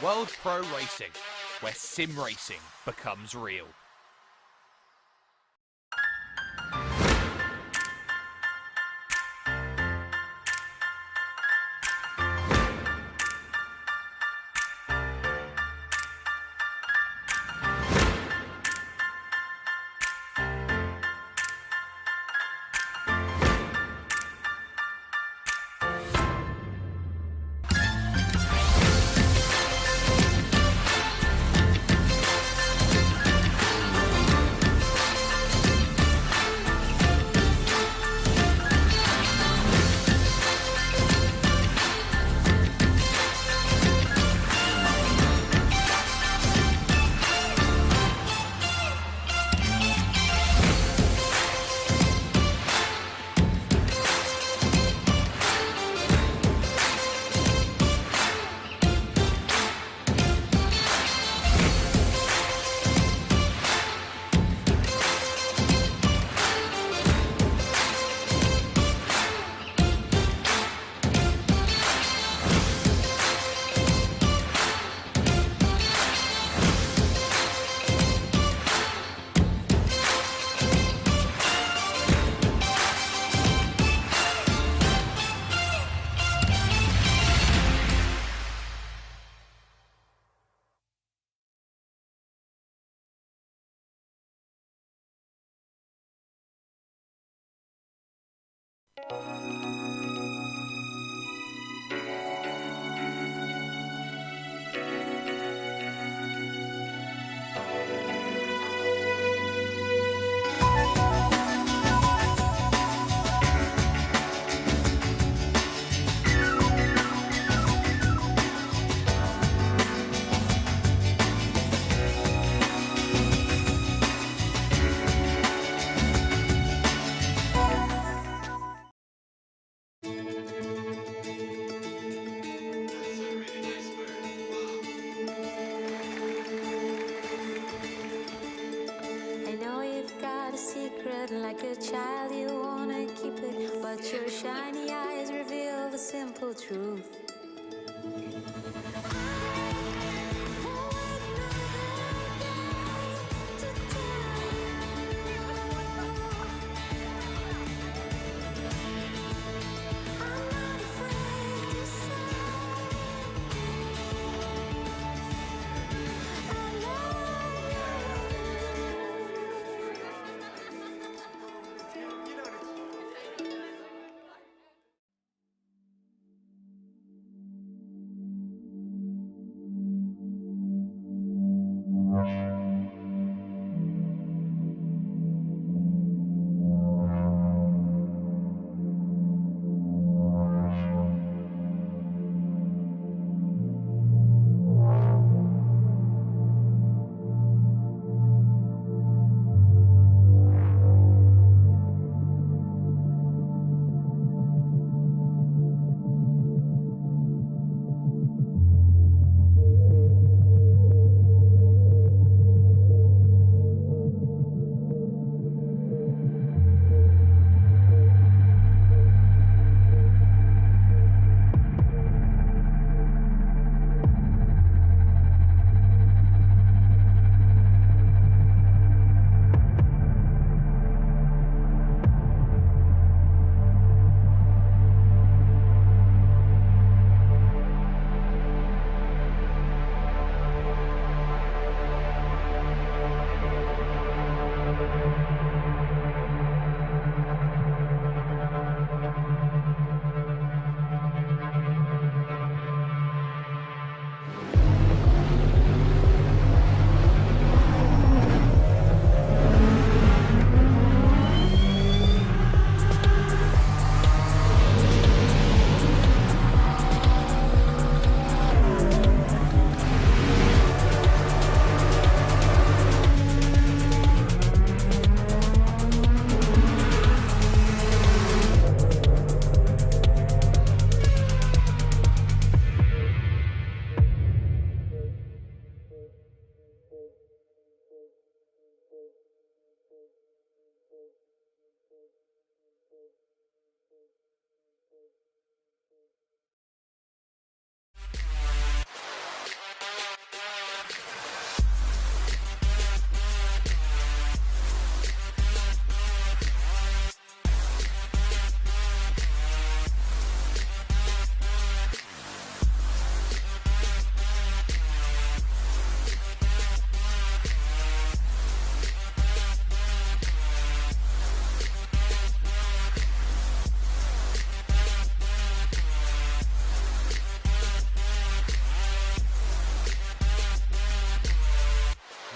World Pro Racing, where sim racing becomes real. Like a child, you wanna keep it, but your shiny eyes reveal the simple truth.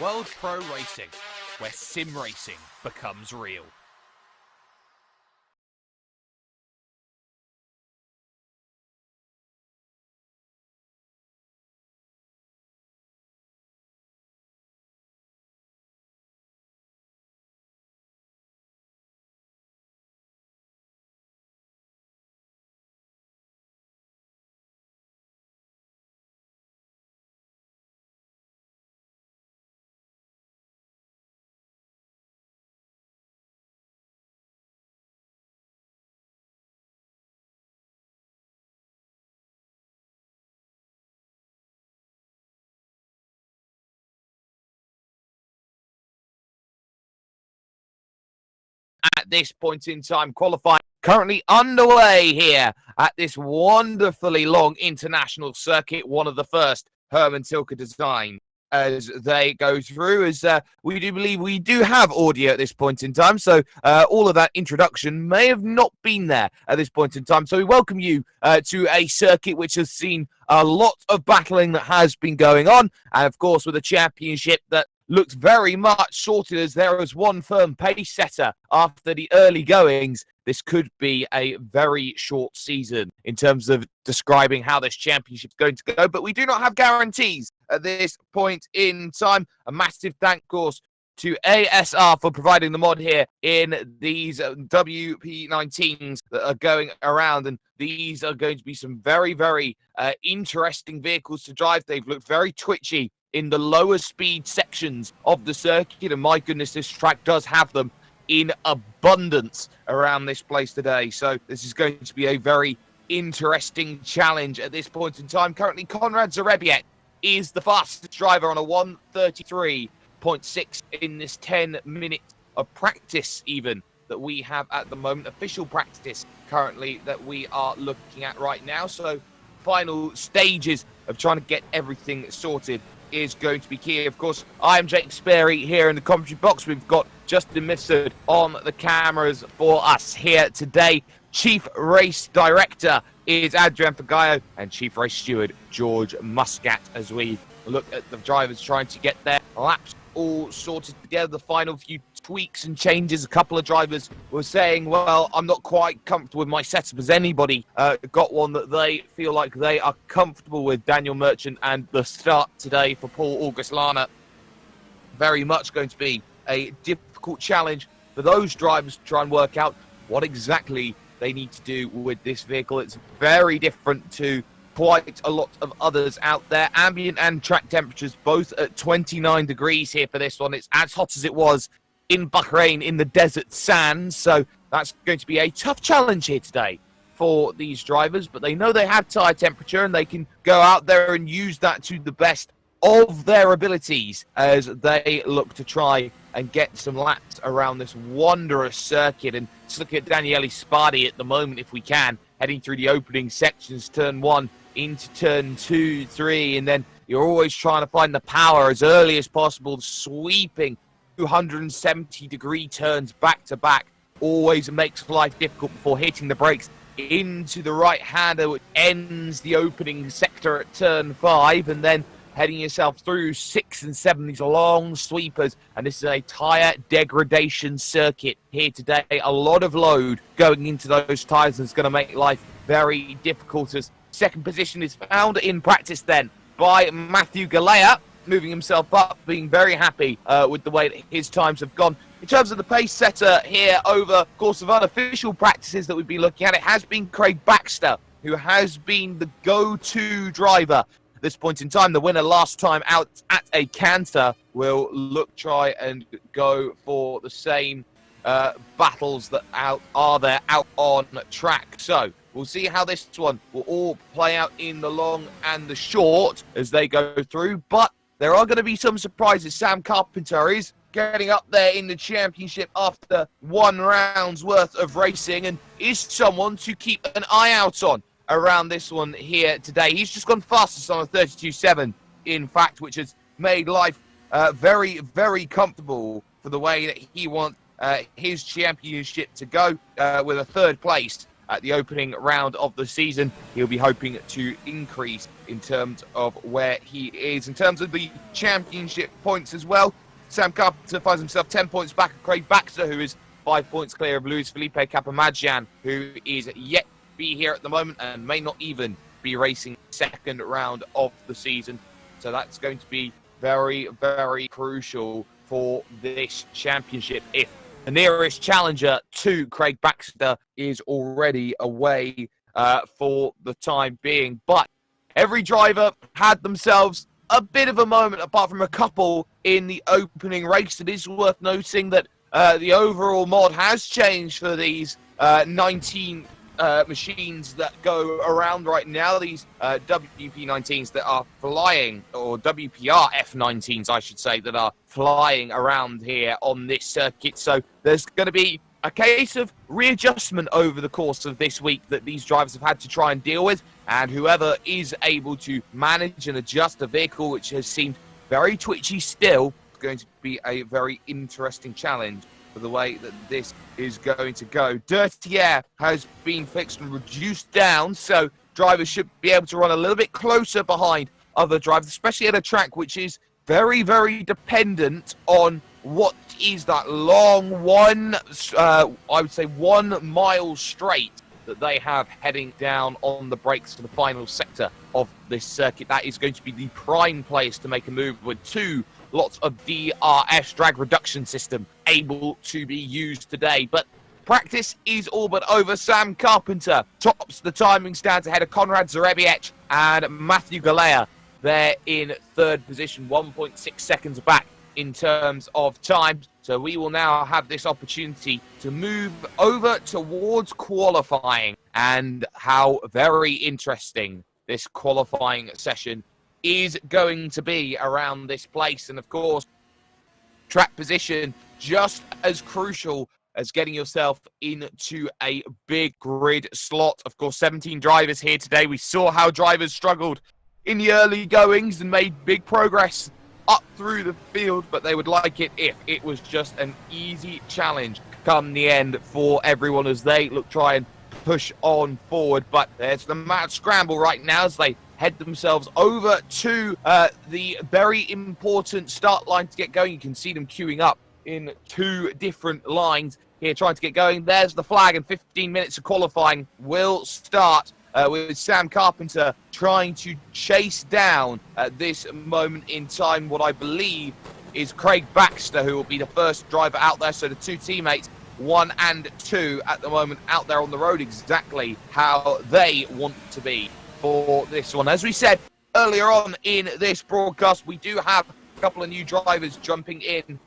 World Pro Racing, where sim racing becomes real. At this point in time, qualifying currently underway here at this wonderfully long international circuit, one of the first Herman Tilke designed as they go through, as we do believe we do have audio at this point in time, so all of that introduction may have not been there at this point in time. So we welcome you to a circuit which has seen a lot of battling that has been going on, and of course with a championship that looked very much sorted, as there was one firm pace setter after the early goings. This could be a very short season in terms of describing how this championship is going to go, but we do not have guarantees at this point in time. A massive thank, of course, to ASR for providing the mod here in these WP19s that are going around, and these are going to be some very, very interesting vehicles to drive. They've looked very twitchy in the lower speed sections of the circuit, and my goodness, this track does have them in abundance around this place today. So this is going to be a very interesting challenge at this point in time. Currently, Konrad Zarebiec is the fastest driver on a 1:33.6 in this 10 minutes of practice even that we have at the moment, official practice currently that we are looking at right now. So final stages of trying to get everything sorted is going to be key. Of course, I am Jake Sperry here in the commentary box. We've got Justin Mifsud on the cameras for us here today. Chief Race Director is Adrian Fagayo, and Chief Race Steward George Muscat, as we look at the drivers trying to get their laps all sorted together. The final few tweaks and changes. A couple of drivers were saying, well, I'm not quite comfortable with my setup. Has anybody got one that they feel like they are comfortable with? Daniel Merchant, and the start today for Paul August Lana. Very much going to be a difficult challenge for those drivers to try and work out what exactly they need to do with this vehicle. It's very different to quite a lot of others out there. Ambient and track temperatures both at 29 degrees here for this one. It's as hot as it was in Bahrain in the desert sands, so that's going to be a tough challenge here today for these drivers, but they know they have tire temperature and they can go out there and use that to the best of their abilities as they look to try and get some laps around this wondrous circuit. And let's look at Daniele Spardi at the moment, if we can, heading through the opening sections, turn 1 into turn 2, 3, and then you're always trying to find the power as early as possible, sweeping 270-degree turns back to back. Always makes life difficult before hitting the brakes into the right-hander, which ends the opening sector at turn 5, and then heading yourself through 6 and 7, these long sweepers. And this is a tyre degradation circuit here today. A lot of load going into those tyres, and it's going to make life very difficult. As second position is found in practice then by Matthew Galea, moving himself up, being very happy with the way that his times have gone. In terms of the pace setter here over course of unofficial practices that we've been looking at, it has been Craig Baxter, who has been the go-to driver at this point in time. The winner last time out at a canter will try and go for the same battles that are there out on track. So we'll see how this one will all play out in the long and the short as they go through, but there are going to be some surprises. Sam Carpenter is getting up there in the championship after 1 round's worth of racing, and is someone to keep an eye out on around this one here today. He's just gone fastest on a 32.7, in fact, which has made life very, very comfortable for the way that he wants his championship to go, with a 3rd place at the opening round of the season. He'll be hoping to increase in terms of where he is. In terms of the championship points as well, Sam Carpenter finds himself 10 points back of Craig Baxter, who is 5 points clear of Luis Felipe Capamagian, who is yet to be here at the moment and may not even be racing second round of the season. So that's going to be very, very crucial for this championship if the nearest challenger to Craig Baxter is already away for the time being. But every driver had themselves a bit of a moment, apart from a couple in the opening race. It is worth noting that the overall mod has changed for these 19 machines that go around right now, these WP19s that are flying, or WPR-F19s, I should say, that are flying around here on this circuit. So there's going to be a case of readjustment over the course of this week that these drivers have had to try and deal with, and whoever is able to manage and adjust a vehicle which has seemed very twitchy still is going to be a very interesting challenge for the way that this is going to go. Dirty air has been fixed and reduced down, so drivers should be able to run a little bit closer behind other drivers, especially at a track which is very, very dependent on what is that long I would say 1 mile straight that they have heading down on the brakes to the final sector of this circuit. That is going to be the prime place to make a move with lots of DRS, drag reduction system, able to be used today. But practice is all but over. Sam Carpenter tops the timing stands ahead of Konrad Zarebiec and Matthew Galea. They're in third position, 1.6 seconds back in terms of time. So we will now have this opportunity to move over towards qualifying, and how very interesting this qualifying session is going to be around this place. And of course, track position just as crucial as getting yourself into a big grid slot. Of course, 17 drivers here today. We saw how drivers struggled in the early goings and made big progress up through the field, but they would like it if it was just an easy challenge come the end for everyone as they try and push on forward. But there's the mad scramble right now as they head themselves over to the very important start line to get going. You can see them queuing up in 2 different lines here trying to get going. There's the flag, and 15 minutes of qualifying will start with Sam Carpenter trying to chase down at this moment in time what I believe is Craig Baxter, who will be the first driver out there. So the 2 teammates, 1 and 2 at the moment, out there on the road exactly how they want to be for this one. As we said earlier on in this broadcast, we do have a couple of new drivers jumping in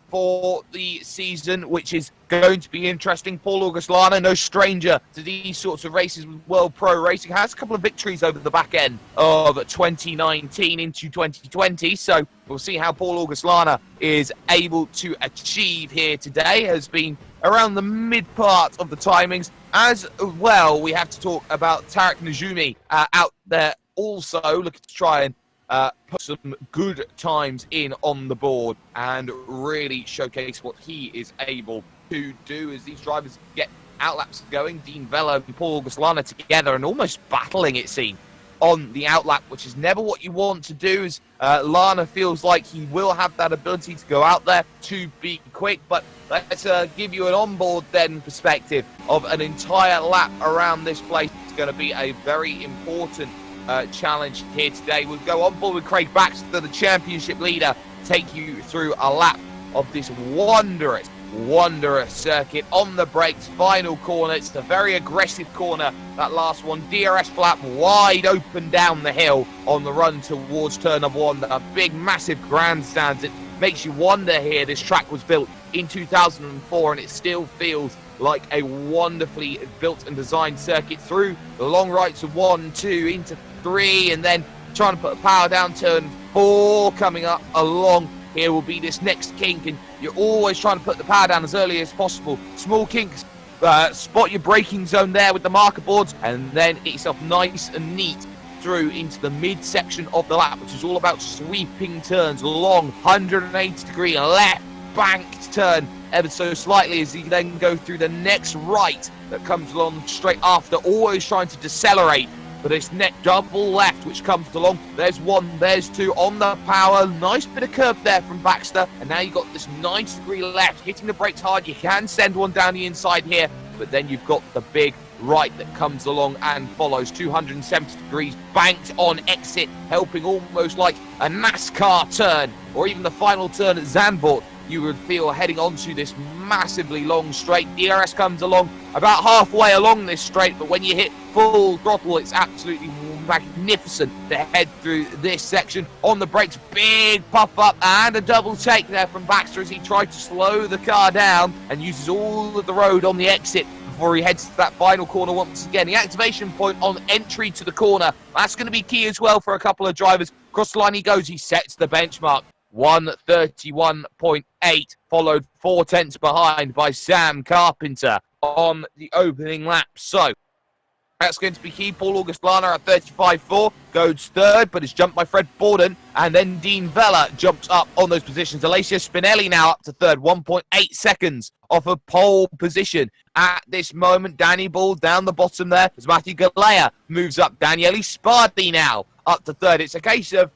for the season, which is going to be interesting. Paul Auguslana, no stranger to these sorts of races with World Pro Racing, has a couple of victories over the back end of 2019 into 2020. So we'll see how Paul Auguslana is able to achieve here today. Has been around the mid part of the timings. As well, we have to talk about Tarek Najumi out there also looking to try and put some good times in on the board and really showcase what he is able to do as these drivers get outlaps going. Dean Vella and Paul Auguslana together and almost battling, it seemed, on the outlap, which is never what you want to do, as Lana feels like he will have that ability to go out there to be quick. But let's give you an onboard then perspective of an entire lap around this place. It's going to be a very important challenge here today. We'll go on board with Craig Baxter, the championship leader, take you through a lap of this wondrous circuit. On the brakes, final corner. It's a very aggressive corner, that last one. DRS flap wide open down the hill on the run towards turn number 1. A big, massive grandstands. It makes you wonder here. This track was built in 2004 and it still feels like a wonderfully built and designed circuit through the long rights of 1, 2 into 3, and then trying to put the power down turn 4. Coming up along here will be this next kink, and you're always trying to put the power down as early as possible. Small kinks, spot your braking zone there with the marker boards, and then get yourself nice and neat through into the mid section of the lap, which is all about sweeping turns, long 180 degree left banked turn ever so slightly as he then go through the next right that comes along straight after, always trying to decelerate. But it's net double left which comes along. There's one, there's two on the power. Nice bit of curve there from Baxter. And now you've got this 90-degree left, hitting the brakes hard. You can send one down the inside here, but then you've got the big right that comes along and follows. 270 degrees banked on exit, helping almost like a NASCAR turn, or even the final turn at Zandvoort you would feel heading onto this massively long straight. DRS comes along about halfway along this straight, but when you hit full throttle, it's absolutely magnificent to head through this section. On the brakes, big puff up and a double take there from Baxter as he tried to slow the car down and uses all of the road on the exit before he heads to that final corner once again. The activation point on entry to the corner, that's going to be key as well for a couple of drivers. Across the line he goes, he sets the benchmark. 1:31.8, followed 4 tenths behind by Sam Carpenter on the opening lap. So that's going to be key. Paul Augustlana at 35.4 goes third, but is jumped by Fred Borden, and then Dean Vella jumps up on those positions. Alessio Spinelli now up to third, 1.8 seconds off of pole position. At this moment, Danny Ball down the bottom there as Matthew Galea moves up. Daniele Spardi now up to third. It's a case of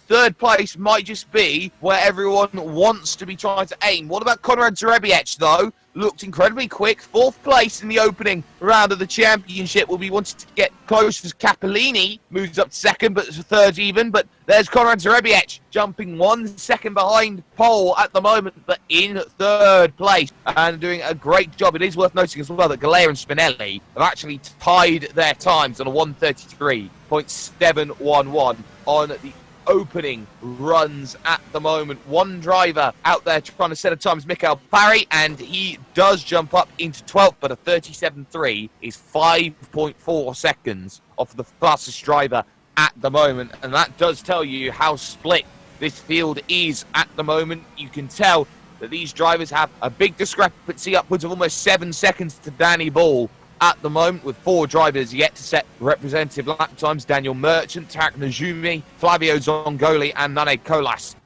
third place might just be where everyone wants to be trying to aim. What about Konrad Zarebiec, though? Looked incredibly quick. Fourth place in the opening round of the championship. Will be wanting to get close as Capellini moves up to second, but third even. But there's Konrad Zarebiec jumping 1 second behind pole at the moment, but in third place and doing a great job. It is worth noting as well that Galea and Spinelli have actually tied their times on a 1:33.711 on the opening runs at the moment. One driver out there trying to set a time is Mikael Parry, and he does jump up into 12th, but a 37.3 is 5.4 seconds off the fastest driver at the moment, and that does tell you how split this field is at the moment. You can tell that these drivers have a big discrepancy, upwards of almost 7 seconds to Danny Ball at the moment, with 4 drivers yet to set representative lap times. Daniel Merchant, Tarek Najumi, Flavio Zongoli and Nane Colas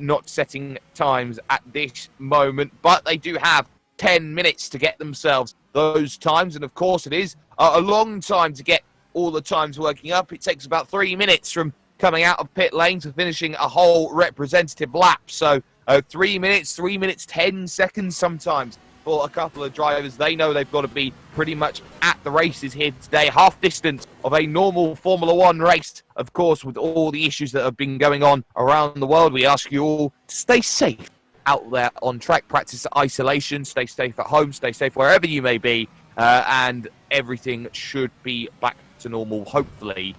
not setting times at this moment, but they do have 10 minutes to get themselves those times, and of course it is a long time to get all the times working up. It takes about 3 minutes from coming out of pit lane to finishing a whole representative lap, so 3 minutes, 10 seconds sometimes for a couple of drivers. They know they've got to be pretty much at the races here today, half distance of a normal Formula One race. Of course, with all the issues that have been going on around the world, we ask you all to stay safe out there on track, practice isolation, stay safe at home, stay safe wherever you may be, and everything should be back to normal, hopefully,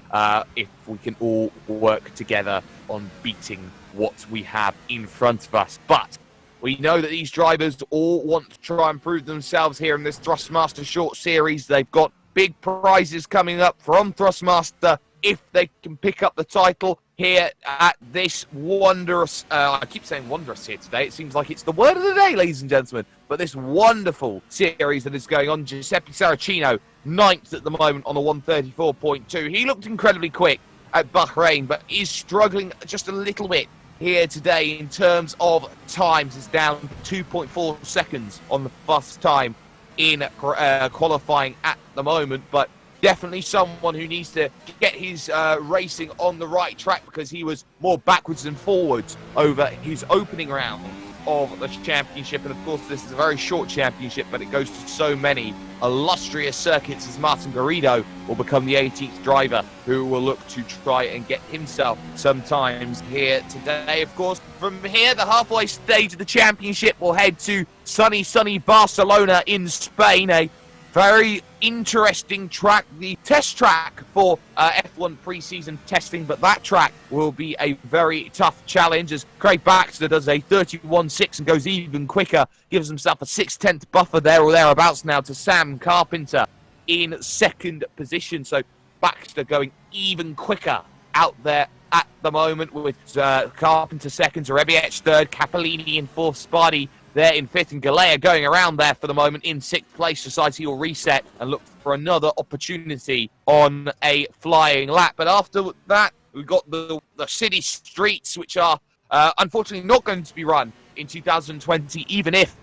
if we can all work together on beating what we have in front of us. But we know that these drivers all want to try and prove themselves here in this Thrustmaster short series. They've got big prizes coming up from Thrustmaster if they can pick up the title here at this wondrous, I keep saying wondrous here today. It seems like it's the word of the day, ladies and gentlemen. But this wonderful series that is going on. Giuseppe Saracino, 9th at the moment on a 1:34.2. He looked incredibly quick at Bahrain, but is struggling just a little bit here today in terms of times. Is down 2.4 seconds on the fastest time in qualifying at the moment, but definitely someone who needs to get his racing on the right track, because he was more backwards than forwards over his opening round of the championship. And of course this is a very short championship, but it goes to so many illustrious circuits, as Martin Garrido will become the 18th driver who will look to try and get himself some times here today. Of course, from here, the halfway stage of the championship will head to sunny Barcelona in Spain. A very interesting track, the test track for F1 pre-season testing, but that track will be a very tough challenge as Craig Baxter does a 31.6 and goes even quicker, gives himself a 6/10 buffer there or thereabouts now to Sam Carpenter in second position. So Baxter going even quicker out there at the moment, with Carpenter second, Zarebiec third, Capellini in fourth, Spardi there in fifth, and Galea going around there for the moment in sixth place. Decides he will reset and look for another opportunity on a flying lap. But after that, we've got the city streets, which are unfortunately not going to be run in 2020, even if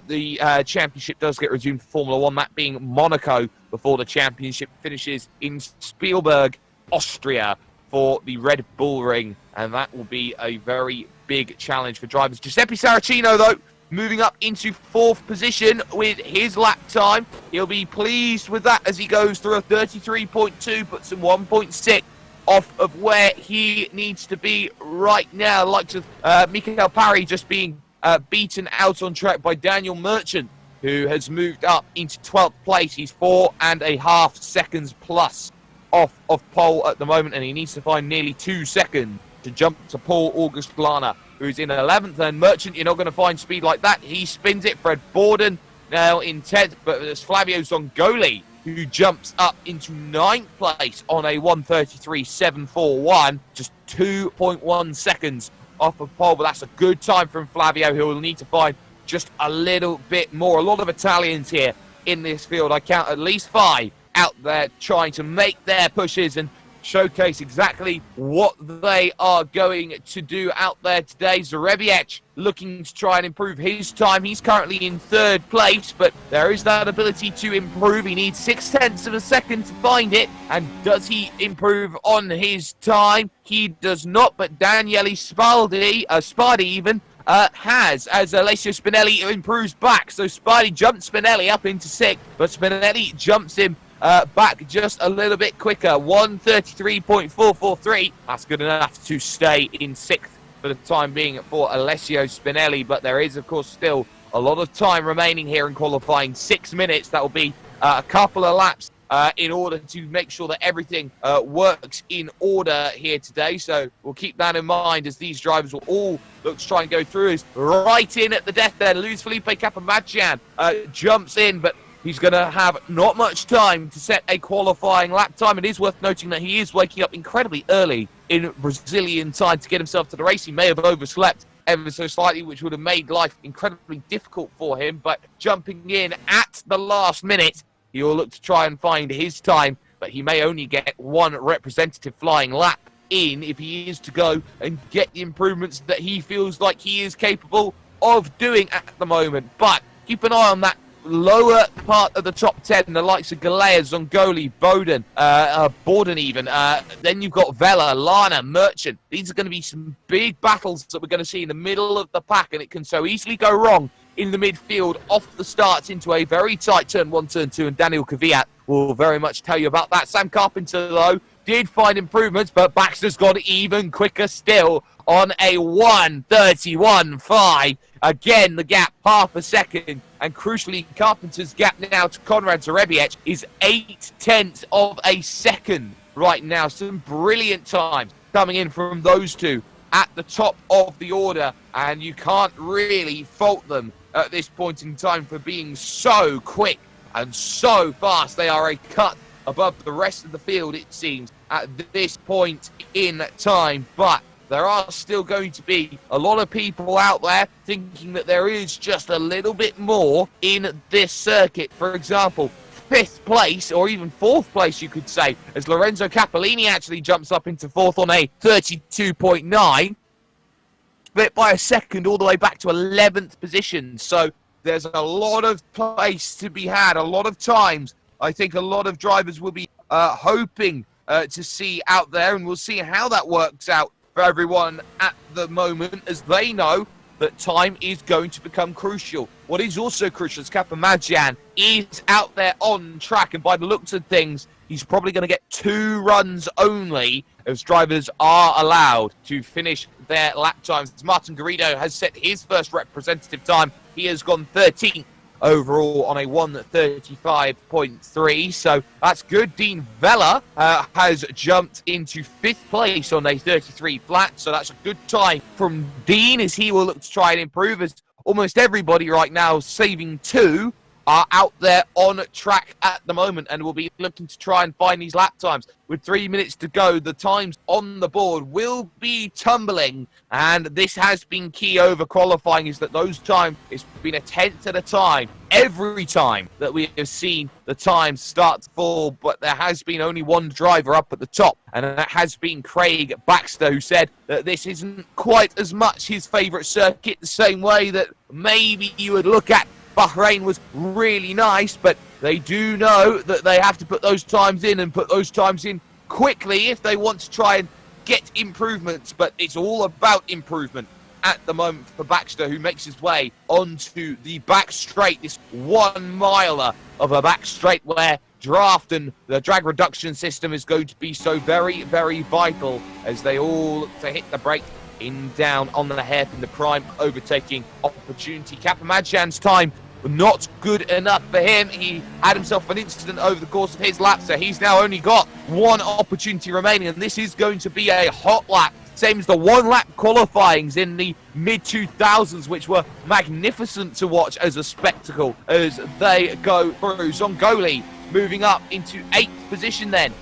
the championship does get resumed for Formula One, that being Monaco, before the championship finishes in Spielberg, Austria, for the Red Bull Ring, and that will be a very big challenge for drivers. Giuseppe Saracino, though, moving up into 4th position with his lap time. He'll be pleased with that as he goes through a 33.2, puts him 1.6 off of where he needs to be right now. Likes of Michael Parry just being beaten out on track by Daniel Merchant, who has moved up into 12th place. He's 4.5 seconds plus off of pole at the moment, and he needs to find nearly 2 seconds to jump to Paul August-Blana, who's in 11th. And Merchant, you're not going to find speed like that. He spins it. Fred Borden now in 10th, but there's Flavio Zongoli, who jumps up into 9th place on a 1:33.741, just 2.1 seconds off of pole. But that's a good time from Flavio, who will need to find just a little bit more. A lot of Italians here in this field. I count at least 5 out there trying to make their pushes and showcase exactly what they are going to do out there today. Zarebiec looking to try and improve his time. He's currently in 3rd place, but there is that ability to improve. He needs 0.6 of a second to find it. And does he improve on his time? He does not, but Daniele Spardi even, has, as Alessio Spinelli improves back. So Spardi jumped Spinelli up into 6th, but Spinelli jumps him back just a little bit quicker, 1:33.443. That's good enough to stay in 6th for the time being for Alessio Spinelli, but there is, of course, still a lot of time remaining here in qualifying. 6 minutes. That will be a couple of laps in order to make sure that everything works in order here today. So we'll keep that in mind as these drivers will all look to try and go through. Is right in at the death there. Luis Felipe Capamaggian jumps in, but he's going to have not much time to set a qualifying lap time. It is worth noting that he is waking up incredibly early in Brazilian time to get himself to the race. He may have overslept ever so slightly, which would have made life incredibly difficult for him. But jumping in at the last minute, he will look to try and find his time, but he may only get 1 representative flying lap in if he is to go and get the improvements that he feels like he is capable of doing at the moment. But keep an eye on that lower part of the top 10, the likes of Galea, Zongoli, Borden even. Then you've got Vela, Lana, Merchant. These are going to be some big battles that we're going to see in the middle of the pack, and it can so easily go wrong in the midfield off the starts into a very tight turn 1, turn 2, and Daniel Kvyat will very much tell you about that. Sam Carpenter, though, did find improvements, but Baxter's gone even quicker still on a 1:31.5. Again, the gap half a second, and crucially, Carpenter's gap now to Konrad Zarebiec is 0.8 of a second right now. Some brilliant times coming in from those two at the top of the order, and you can't really fault them at this point in time for being so quick and so fast. They are a cut above the rest of the field, it seems, at this point in time. But there are still going to be a lot of people out there thinking that there is just a little bit more in this circuit. For example, 5th place, or even 4th place, you could say, as Lorenzo Capellini actually jumps up into 4th on a 32.9, split by a second all the way back to 11th position. So there's a lot of place to be had, a lot of times. I think a lot of drivers will be hoping to see out there, and we'll see how that works out for everyone at the moment, as they know that time is going to become crucial. What is also crucial is Capamaggian is out there on track, and by the looks of things, he's probably going to get 2 runs only, as drivers are allowed to finish their lap times. Martin Garrido has set his first representative time. He has gone 13th overall on a 1:35.3, so that's good. Dean Vella has jumped into 5th place on a 33 flat, so that's a good time from Dean, as he will look to try and improve, as almost everybody right now saving 2 are out there on track at the moment and will be looking to try and find these lap times. With 3 minutes to go, the times on the board will be tumbling, and this has been key over qualifying, is that those times, it's been a tenth at a time every time that we have seen the times start to fall, but there has been only one driver up at the top, and that has been Craig Baxter, who said that this isn't quite as much his favourite circuit, the same way that maybe you would look at Bahrain was really nice, but they do know that they have to put those times in and put those times in quickly if they want to try and get improvements. But it's all about improvement at the moment for Baxter, who makes his way onto the back straight, this 1 miler of a back straight where draft and the drag reduction system is going to be so very, very vital as they all look to hit the brake in down on the hairpin, the prime overtaking opportunity. Kapamadjan's time not good enough for him. He had himself an incident over the course of his lap, so he's now only got one opportunity remaining, and this is going to be a hot lap. Same as the one-lap qualifyings in the mid-2000s, which were magnificent to watch as a spectacle as they go through. Zongoli moving up into 8th position then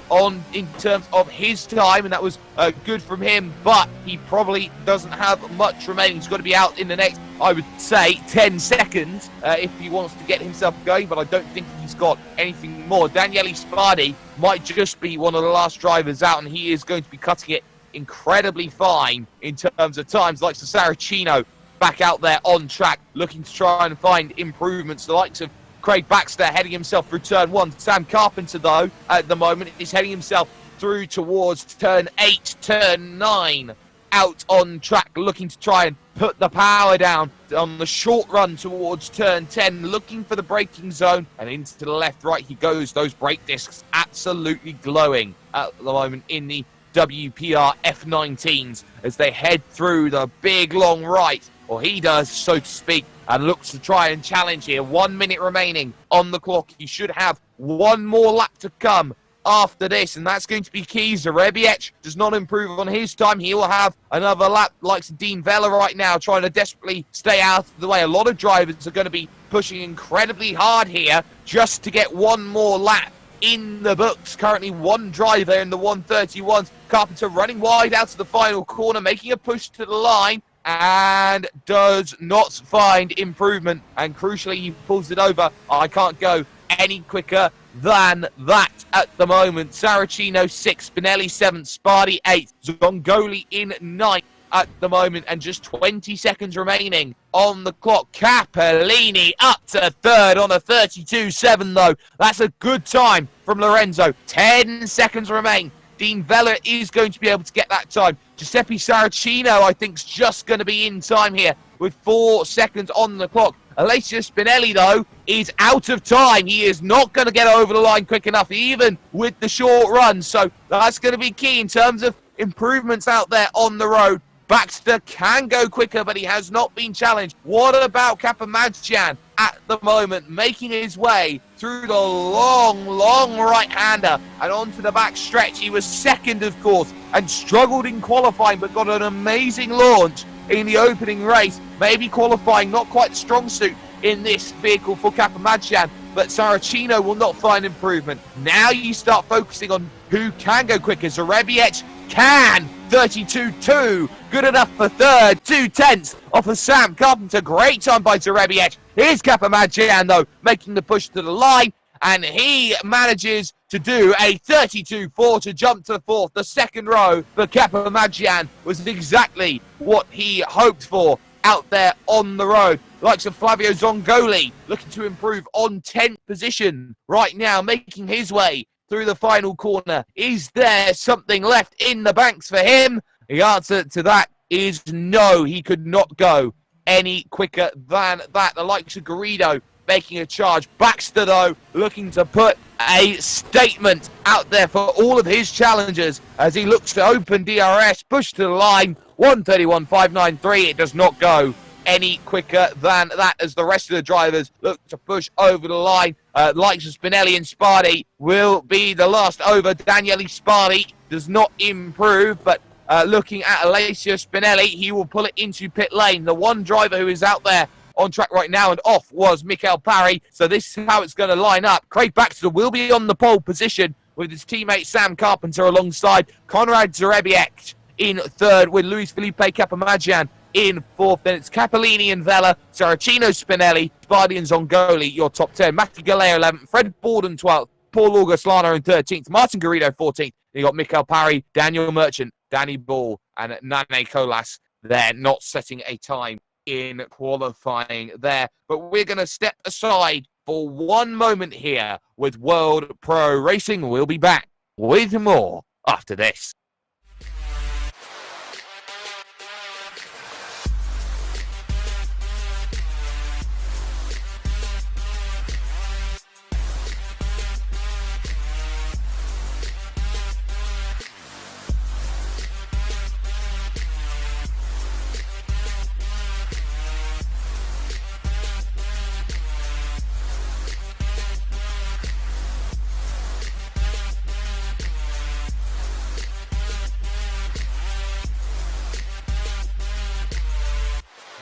in terms of his time, and that was good from him, but he probably doesn't have much remaining. He's got to be out in the next, I would say, 10 seconds if he wants to get himself going, but I don't think he's got anything more. Daniele Spardi might just be one of the last drivers out, and he is going to be cutting it incredibly fine in terms of times. Like Saracino back out there on track, looking to try and find improvements. The likes of Craig Baxter heading himself through turn 1. Sam Carpenter, though, at the moment is heading himself through towards turn 8, turn 9. Out on track, looking to try and put the power down on the short run towards turn 10, looking for the braking zone, and into the left-right he goes. Those brake discs absolutely glowing at the moment in the WPR-F19s as they head through the big long right, or he does, so to speak, and looks to try and challenge here. 1 minute remaining on the clock. He should have one more lap to come after this, and that's going to be key. Zarebiec does not improve on his time. He will have another lap, like Dean Vella right now, trying to desperately stay out of the way. A lot of drivers are going to be pushing incredibly hard here just to get one more lap in the books. Currently one driver in the 131s. Carpenter running wide out to the final corner, making a push to the line, and does not find improvement, and crucially he pulls it over. I can't go any quicker than that at the moment. Saracino 6th, Spinelli 7th, Spardi 8th, Zongoli in 9th at the moment, and just 20 seconds remaining on the clock. Capellini up to 3rd on a 32.7 though. That's a good time from Lorenzo. 10 seconds remain. Dean Vella is going to be able to get that time. Giuseppe Saracino, I think, is just going to be in time here with 4 seconds on the clock. Alessio Spinelli, though, is out of time. He is not going to get over the line quick enough, even with the short run. So that's going to be key in terms of improvements out there on the road. Baxter can go quicker, but he has not been challenged. What about Kapamadjan at the moment, making his way through the long right-hander and onto the back stretch? He was 2nd, of course, and struggled in qualifying, but got an amazing launch in the opening race. Maybe qualifying not quite strong suit in this vehicle for Kapamadjan, but Saracino will not find improvement. Now you start focusing on who can go quicker. Zarebiec can. 32.2, good enough for 3rd, 2/10 off of Sam Carpenter. Great time by Zarebiec. Here's Kapamadjan, though, making the push to the line, and he manages to do a 32.4 to jump to 4th. The 2nd row for Kapamadjan was exactly what he hoped for out there on the road. Likes of Flavio Zongoli looking to improve on 10th position right now, making his way through the final corner. Is there something left in the banks for him? The answer to that is no. He could not go any quicker than that. The likes of Garrido making a charge. Baxter, though, looking to put a statement out there for all of his challengers as he looks to open DRS, push to the line, 131.593. It does not go any quicker than that as the rest of the drivers look to push over the line. Likes of Spinelli and Spardi will be the last over. Daniele Spardi does not improve, but looking at Alessio Spinelli, he will pull it into pit lane. The one driver who is out there on track right now, and off was Mikael Parry. So this is how it's going to line up. Craig Baxter will be on the pole position with his teammate Sam Carpenter alongside Konrad Zarebiec in third, with Luis Felipe Capamagian in fourth. Then it's Capolini and Vella, Saracino Spinelli, Spardi and Zongoli, your top 10. Matti Galeo 11th, Fred Borden 12th, Paul Auguslano in 13th, Martin Garrido 14th. You got Mikael Parry, Daniel Merchant, Danny Ball, and Nane Colas. They're not setting a time in qualifying there. But we're going to step aside for one moment here with World Pro Racing. We'll be back with more after this.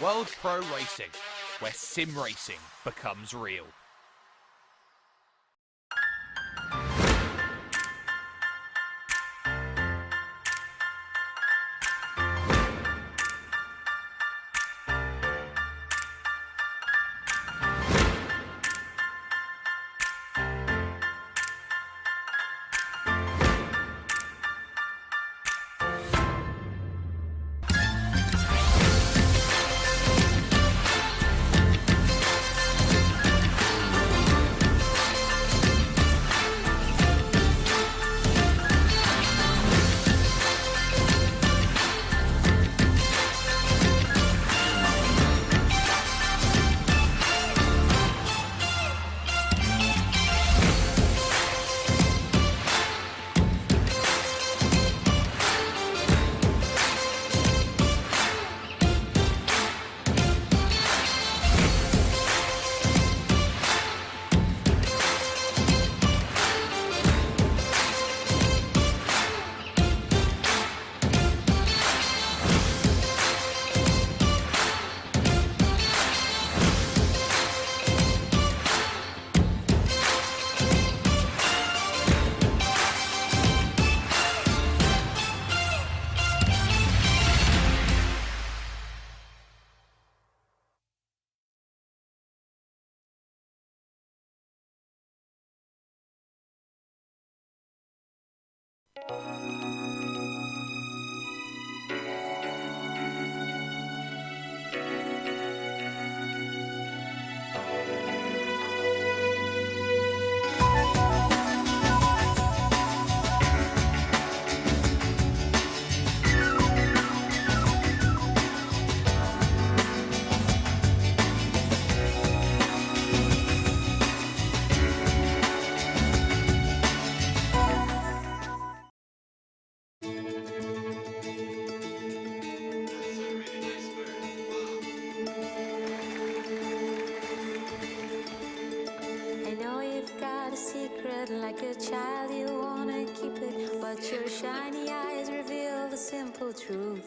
World Pro Racing, where sim racing becomes real. Like a child, you wanna keep it, but your shiny eyes reveal the simple truth.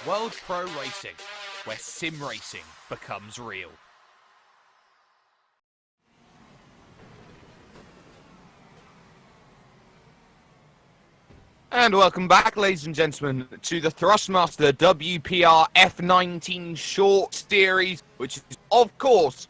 World Pro Racing, where sim racing becomes real. And welcome back, ladies and gentlemen, to the Thrustmaster WPR-F19 short series, which is, of course,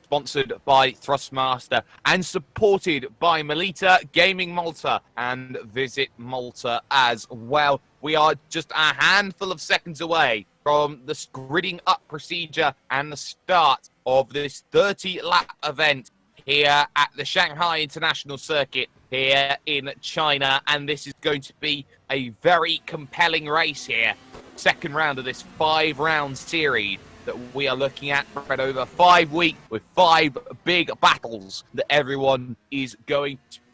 sponsored by Thrustmaster and supported by Melita Gaming Malta and Visit Malta as well. We are just a handful of seconds away from the gridding up procedure and the start of this 30-lap event here at the Shanghai International Circuit here in China, and this is going to be a very compelling race here. Second round of this 5-round series that we are looking at spread over 5 weeks with 5 big battles that everyone is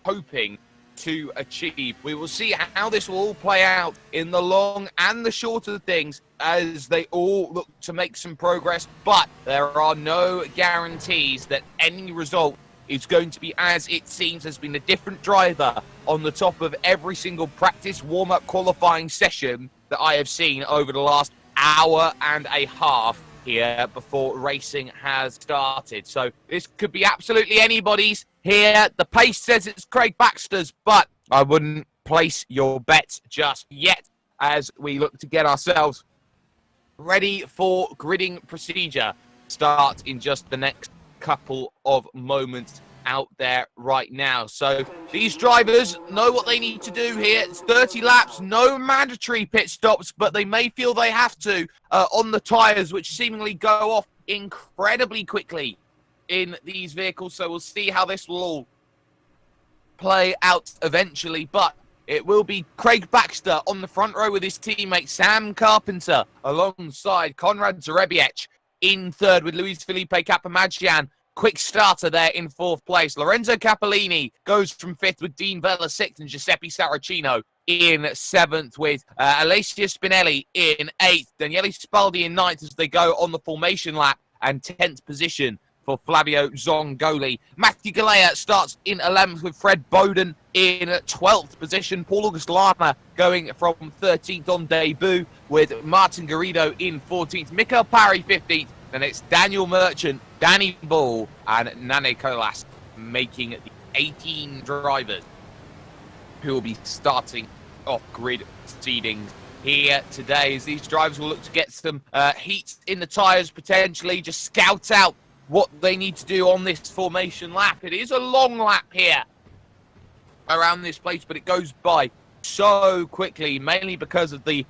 hoping to achieve. We will see how this will all play out in the long and the short of things as they all look to make some progress, but there are no guarantees that any result is going to be as it seems. There's been a different driver on the top of every single practice warm-up qualifying session that I have seen over the last hour and a half here before racing has started. So this could be absolutely anybody's here. The pace says it's Craig Baxter's, but I wouldn't place your bets just yet as we look to get ourselves ready for gridding procedure. Start in just the next couple of moments out there right now. So these drivers know what they need to do here. It's 30 laps, no mandatory pit stops, but they may feel they have to on the tyres, which seemingly go off incredibly quickly in these vehicles. So we'll see how this will all play out eventually, but it will be Craig Baxter on the front row with his teammate Sam Carpenter alongside Konrad Zarebiec in third with Luis Felipe Capamagian. Quick starter there in fourth place. Lorenzo Capolini goes from fifth with Dean Vella sixth and Giuseppe Saracino in seventh with Alessia Spinelli in eighth. Daniele Spaldi in ninth as they go on the formation lap, and 10th position for Flavio Zongoli. Matthew Galea starts in 11th with Fred Bowden in 12th position. Paul August-Lama going from 13th on debut with Martin Garrido in 14th. Mikael Parry 15th. Then it's Daniel Merchant, Danny Ball, and Nane Colas making the 18 drivers who will be starting off grid proceedings here today, as these drivers will look to get some heat in the tyres potentially, just scout out what they need to do on this formation lap. It is a long lap here around this place, but it goes by so quickly, mainly because of the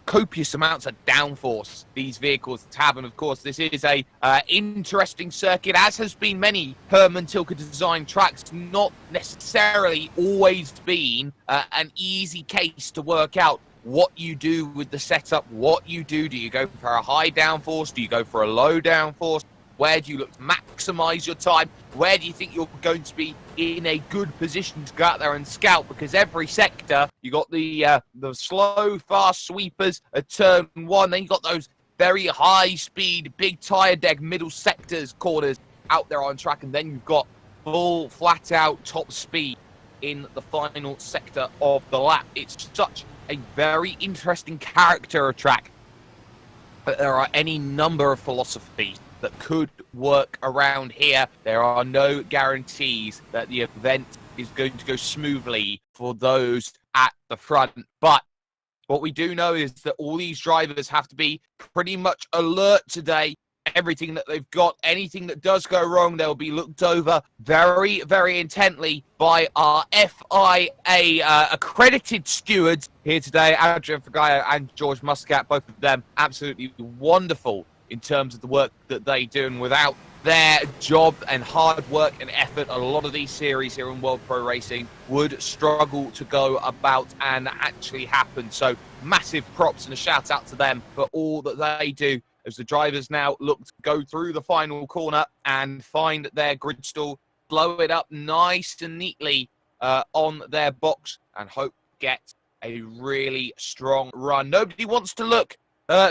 copious amounts of downforce these vehicles have. And of course, this is a interesting circuit, as has been many Herman Tilke design tracks. Not necessarily always been an easy case to work out what you do with the setup, what you do. Do you go for a high downforce? Do you go for a low downforce? Where do you look to maximize your time? Where do you think you're going to be in a good position to go out there and scout? Because every sector, you got the slow, fast sweepers at turn one. Then you got those very high speed, big tire deck middle sectors, corners out there on track. And then you've got full, flat out top speed in the final sector of the lap. It's such a very interesting character of track. But there are any number of philosophies that could work around here. There are no guarantees that the event is going to go smoothly for those at the front. But what we do know is that all these drivers have to be pretty much alert today. Everything that they've got, anything that does go wrong, they'll be looked over very, very intently by our FIA accredited stewards here today, Adrian Fagaio and George Muscat. Both of them absolutely wonderful in terms of the work that they do, and without their job and hard work and effort, a lot of these series here in World Pro Racing would struggle to go about and actually happen. So massive props and a shout out to them for all that they do, as the drivers now look to go through the final corner and find their grid stall, blow it up nice and neatly on their box, and hope to get a really strong run. Nobody wants to look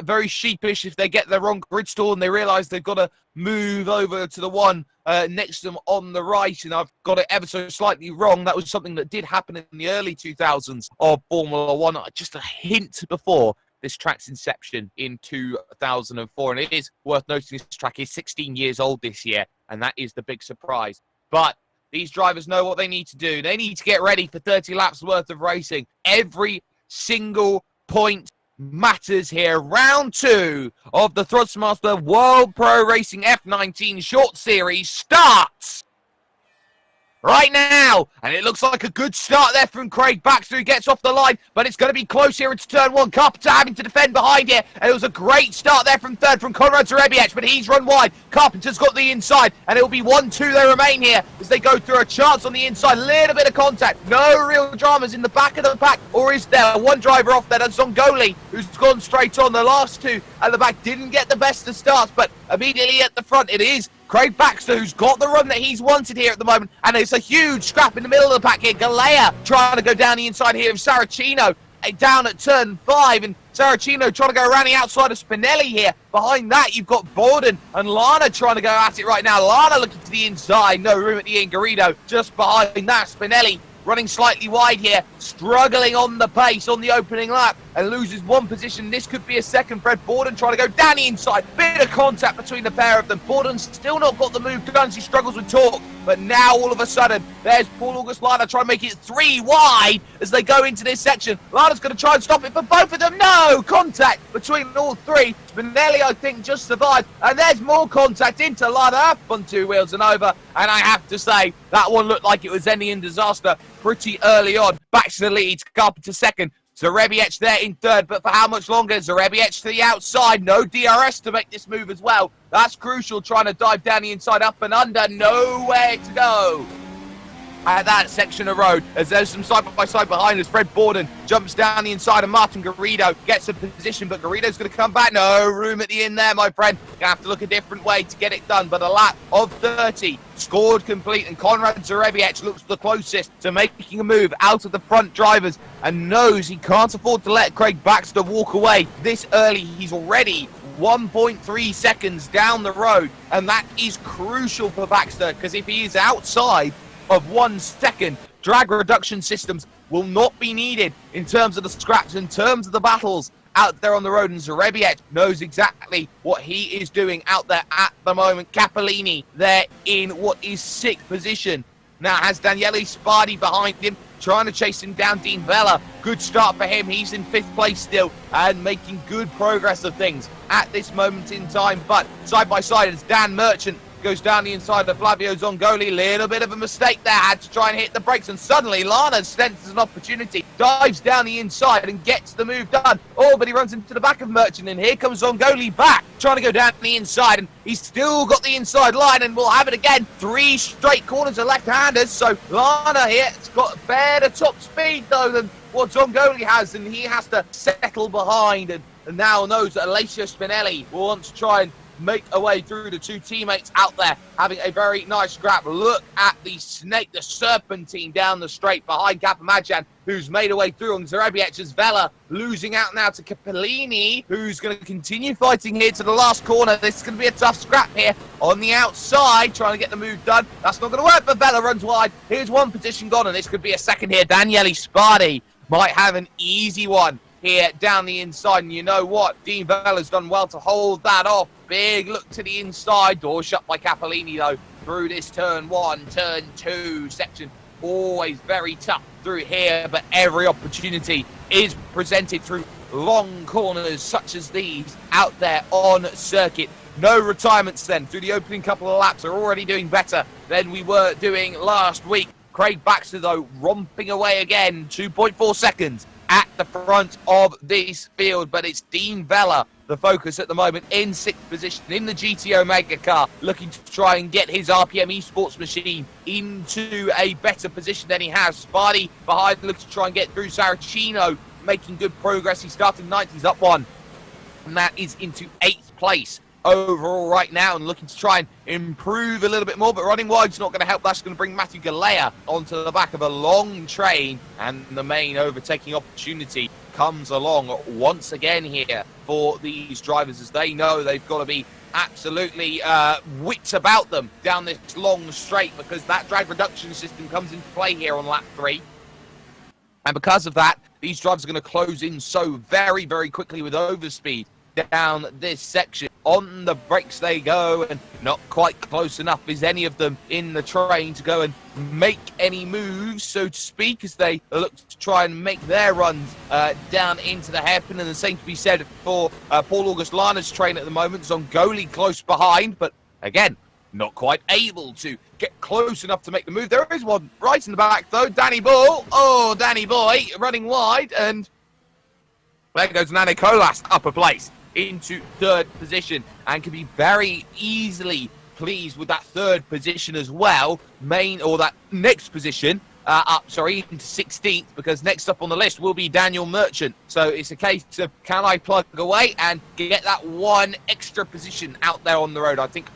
very sheepish if they get their wrong grid stall and they realise they've got to move over to the one next to them on the right, and I've got it ever so slightly wrong. That was something that did happen in the early 2000s of Formula One, just a hint before this track's inception in 2004. And it is worth noting this track is 16 years old this year, and that is the big surprise. But these drivers know what they need to do. They need to get ready for 30 laps worth of racing. Every single point matters here. Round 2 of the Thrustmaster World Pro Racing F19 Short Series starts right now, and it looks like a good start there from Craig Baxter, who gets off the line, but it's going to be close here into turn 1. Carpenter having to defend behind here, and it was a great start there from third from Konrad Zarebiec, but he's run wide. Carpenter's got the inside, and it'll be 1-2 they remain here as they go through. A chance on the inside, little bit of contact, no real dramas in the back of the pack, or is there? One driver off there, that's Zongoli, who's gone straight on. The last two at the back didn't get the best of starts, but immediately at the front it is Craig Baxter, who's got the run that he's wanted here at the moment, and it's a huge scrap in the middle of the pack here. Galea trying to go down the inside here of Saracino, down at turn 5, and Saracino trying to go around the outside of Spinelli here. Behind that, you've got Borden and Lana trying to go at it right now. Lana looking to the inside, no room at the end. Garrido just behind that. Spinelli running slightly wide here, struggling on the pace on the opening lap, and loses one position. This could be a second. Fred Borden trying to go down the inside. Bit of contact between the pair of them. Borden's still not got the move done. He struggles with torque. But now, all of a sudden, there's Paul August Lana trying to make it 3 wide as they go into this section. Lana's going to try and stop it for both of them. No! Contact between all three. Spinelli, I think, just survived. And there's more contact into Lana up on 2 wheels and over. And I have to say, that one looked like it was ending in disaster pretty early on. Back to the lead. Carpenter second. Zarebiec there in third, but for how much longer? Zarebiec to the outside. No DRS to make this move as well. That's crucial, trying to dive down the inside, up and under. Nowhere to go at that section of road, as there's some side-by-side behind us. Fred Borden jumps down the inside, and Martin Garrido gets a position, but Garrido's going to come back. No room at the end there, my friend. Going to have to look a different way to get it done, but a lap of 30 scored complete, and Konrad Zarebiec looks the closest to making a move out of the front drivers and knows he can't afford to let Craig Baxter walk away this early. He's already 1.3 seconds down the road, and that is crucial for Baxter, because if he is outside of 1 second, drag reduction systems will not be needed in terms of the scraps, in terms of the battles out there on the road, and Zarebiec knows exactly what he is doing out there at the moment. Capellini there in what is 6th position. Now has Daniele Spardi behind him, trying to chase him down. Dean Vella, good start for him. He's in 5th place still and making good progress of things at this moment in time. But side by side as Dan Merchant goes down the inside of Flavio Zongoli. Little bit of a mistake there. Had to try and hit the brakes, and suddenly Lana senses an opportunity, dives down the inside and gets the move done. Oh, but he runs into the back of Merchant, and here comes Zongoli back, trying to go down the inside, and he's still got the inside line, and we'll have it again. 3 straight corners of left-handers, so Lana here has got better top speed, though, than what Zongoli has, and he has to settle behind, and now knows that Alessio Spinelli will want to try and make a way through. The 2 teammates out there having a very nice scrap. Look at the snake, the serpentine down the straight behind Capamajan, who's made a way through on Zarebiec's. Vela losing out now to Capellini, who's going to continue fighting here to the last corner. This is going to be a tough scrap here on the outside, trying to get the move done. That's not going to work, but Vela runs wide. Here's one position gone, and this could be a second here. Daniele Spardi might have an easy one here down the inside, and you know what? Dean Vella's done well to hold that off. Big look to the inside, door shut by Capellini though, through this turn 1, turn 2 section. Always very tough through here, but every opportunity is presented through long corners such as these out there on circuit. No retirements then through the opening couple of laps. Are already doing better than we were doing last week. Craig Baxter though romping away again, 2.4 seconds at the front of this field, but it's Dean Vella, the focus at the moment, in 6th position in the GT Omega car, looking to try and get his RPM esports machine into a better position than he has. Spardi behind, looking to try and get through. Saracino making good progress. He started 9th, he's up 1, and that is into 8th place overall right now, and looking to try and improve a little bit more, but running wide's not going to help. That's going to bring Matthew Galea onto the back of a long train, and the main overtaking opportunity comes along once again here for these drivers, as they know they've got to be absolutely wits about them down this long straight, because that drag reduction system comes into play here on lap 3. And because of that, these drivers are going to close in so very, very quickly with overspeed down this section. On the brakes they go, and not quite close enough is any of them in the train to go and make any moves, so to speak, as they look to try and make their runs down into the hairpin. And the same to be said for Paul August Lana's train at the moment. Zongoli close behind, but again, not quite able to get close enough to make the move. There is one right in the back, though. Danny Ball. Oh, Danny Boy running wide. And there goes Nane Kolas, upper place, into third position, and can be very easily pleased with that third position as well. That next position into 16th, because next up on the list will be Daniel Merchant. So it's a case of, can I plug away and get that one extra position out there on the road? I think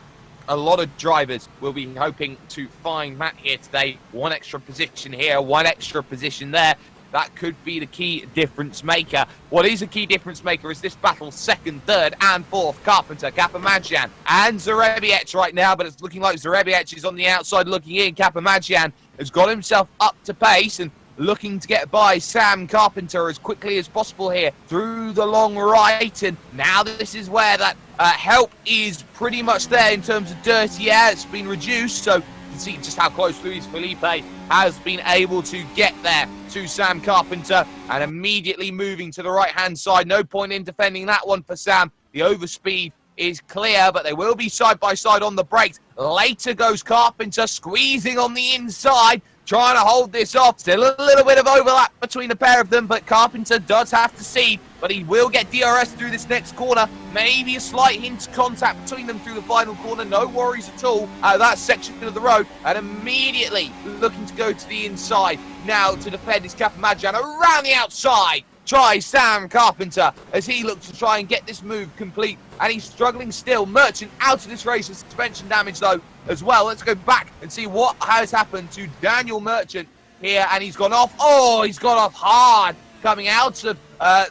a lot of drivers will be hoping to find Matt here today. One extra position here, one extra position there. That could be the key difference maker. What is a key difference maker is this battle, second, third, and fourth. Carpenter, Kapamadzian, and Zarebiec right now, but it's looking like Zarebiec is on the outside looking in. Kapamadzian has got himself up to pace and looking to get by Sam Carpenter as quickly as possible here through the long right. And now this is where that help is pretty much there in terms of dirty air. It's been reduced, so you can see just how close Luis Felipe has been able to get there to Sam Carpenter, and immediately moving to the right-hand side. No point in defending that one for Sam. The overspeed is clear, but they will be side by side on the brakes. Later goes Carpenter, squeezing on the inside, trying to hold this off. Still a little bit of overlap between the pair of them, but Carpenter does have to cede, but he will get DRS through this next corner. Maybe a slight hint of contact between them through the final corner. No worries at all out of that section of the road, and immediately looking to go to the inside. Now to defend is Kapamadzian around the outside. Tries Sam Carpenter as he looks to try and get this move complete, and he's struggling still. Merchant out of this race with suspension damage though as well. Let's go back and see what has happened to Daniel Merchant here, and he's gone off. Oh, he's gone off hard coming out of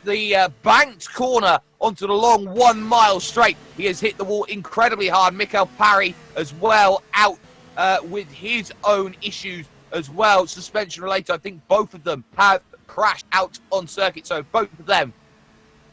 the banked corner onto the long 1 mile straight. He has hit the wall incredibly hard. Mikael Parry as well out with his own issues as well, suspension related. I think both of them have crashed out on circuit, so both of them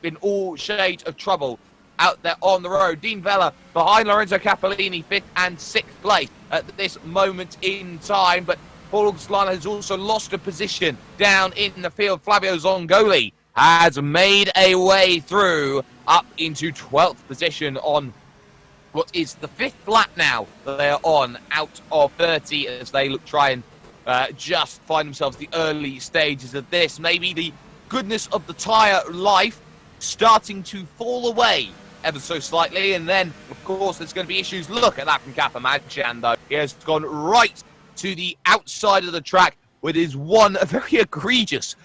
in all shades of trouble out there on the road. Dean Vella behind Lorenzo Capellini, 5th and 6th place at this moment in time, but Paul August Lana has also lost a position down in the field. Flavio Zongoli has made a way through up into 12th position on what is the 5th lap now that they are on out of 30, as they look try and just find themselves the early stages of this. Maybe the goodness of the tyre life starting to fall away ever so slightly, and then of course there's going to be issues. Look at that from Kapamadzian though. He has gone right to the outside of the track with his one very egregious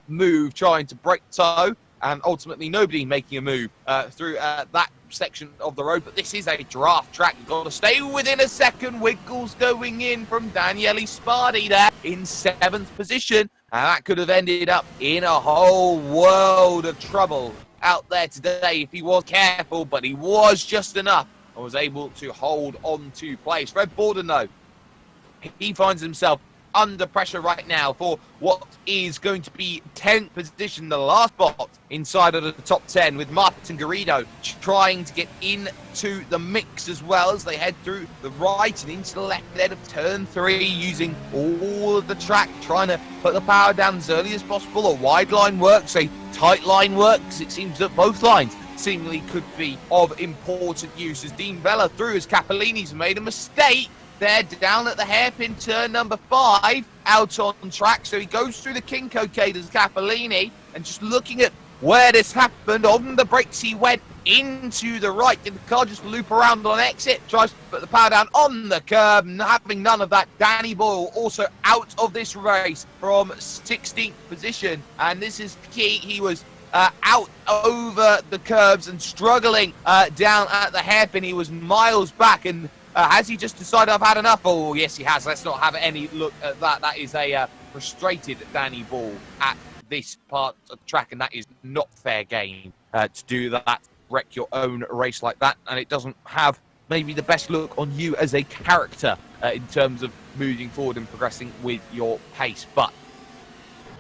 move trying to break toe, and ultimately nobody making a move through that section of the road. But this is a draft track. You've got to stay within a second. Wiggles going in from Daniele Spardi there in 7th position, and that could have ended up in a whole world of trouble out there today if he was careful, but he was just enough and was able to hold on to place. Fred Borden though, he finds himself under pressure right now for what is going to be 10th position, the last spot inside of the top 10, with Martin Garrido trying to get into the mix as well as they head through the right and into the left end of turn 3, using all of the track, trying to put the power down as early as possible. A wide line works, a tight line works. It seems that both lines seemingly could be of important use, as Dean Vella through as Capellini's made a mistake. They're down at the hairpin turn number 5, out on track. So he goes through the King Cockade as Capellini, and just looking at where this happened, on the brakes he went into the right. Did the car just loop around on exit? Tries to put the power down on the curb, having none of that. Danny Boyle also out of this race from 16th position, and this is key. He was out over the curbs and struggling down at the hairpin. He was miles back, and has he just decided I've had enough? Oh, yes, he has. Let's not have any look at that. That is a frustrated Danny Ball at this part of the track, and that is not fair game to do that, wreck your own race like that, and it doesn't have maybe the best look on you as a character in terms of moving forward and progressing with your pace. But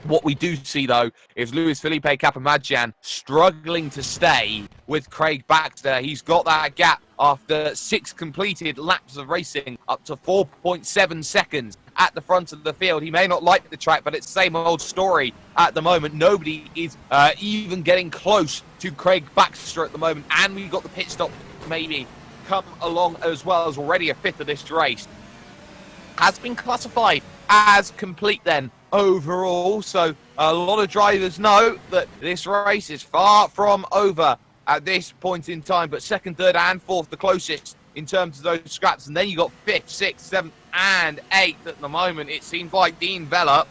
What we do see, though, is Luis Felipe Capamagian struggling to stay with Craig Baxter. He's got that gap after 6 completed laps of racing, up to 4.7 seconds at the front of the field. He may not like the track, but it's the same old story at the moment. Nobody is even getting close to Craig Baxter at the moment. And we've got the pit stop maybe come along as well, as already a fifth of this race has been classified as complete then overall. So a lot of drivers know that this race is far from over at this point in time, but second, third and fourth the closest in terms of those scraps. And then you got fifth, sixth, seventh and eighth at the moment. It seems like Dean Vella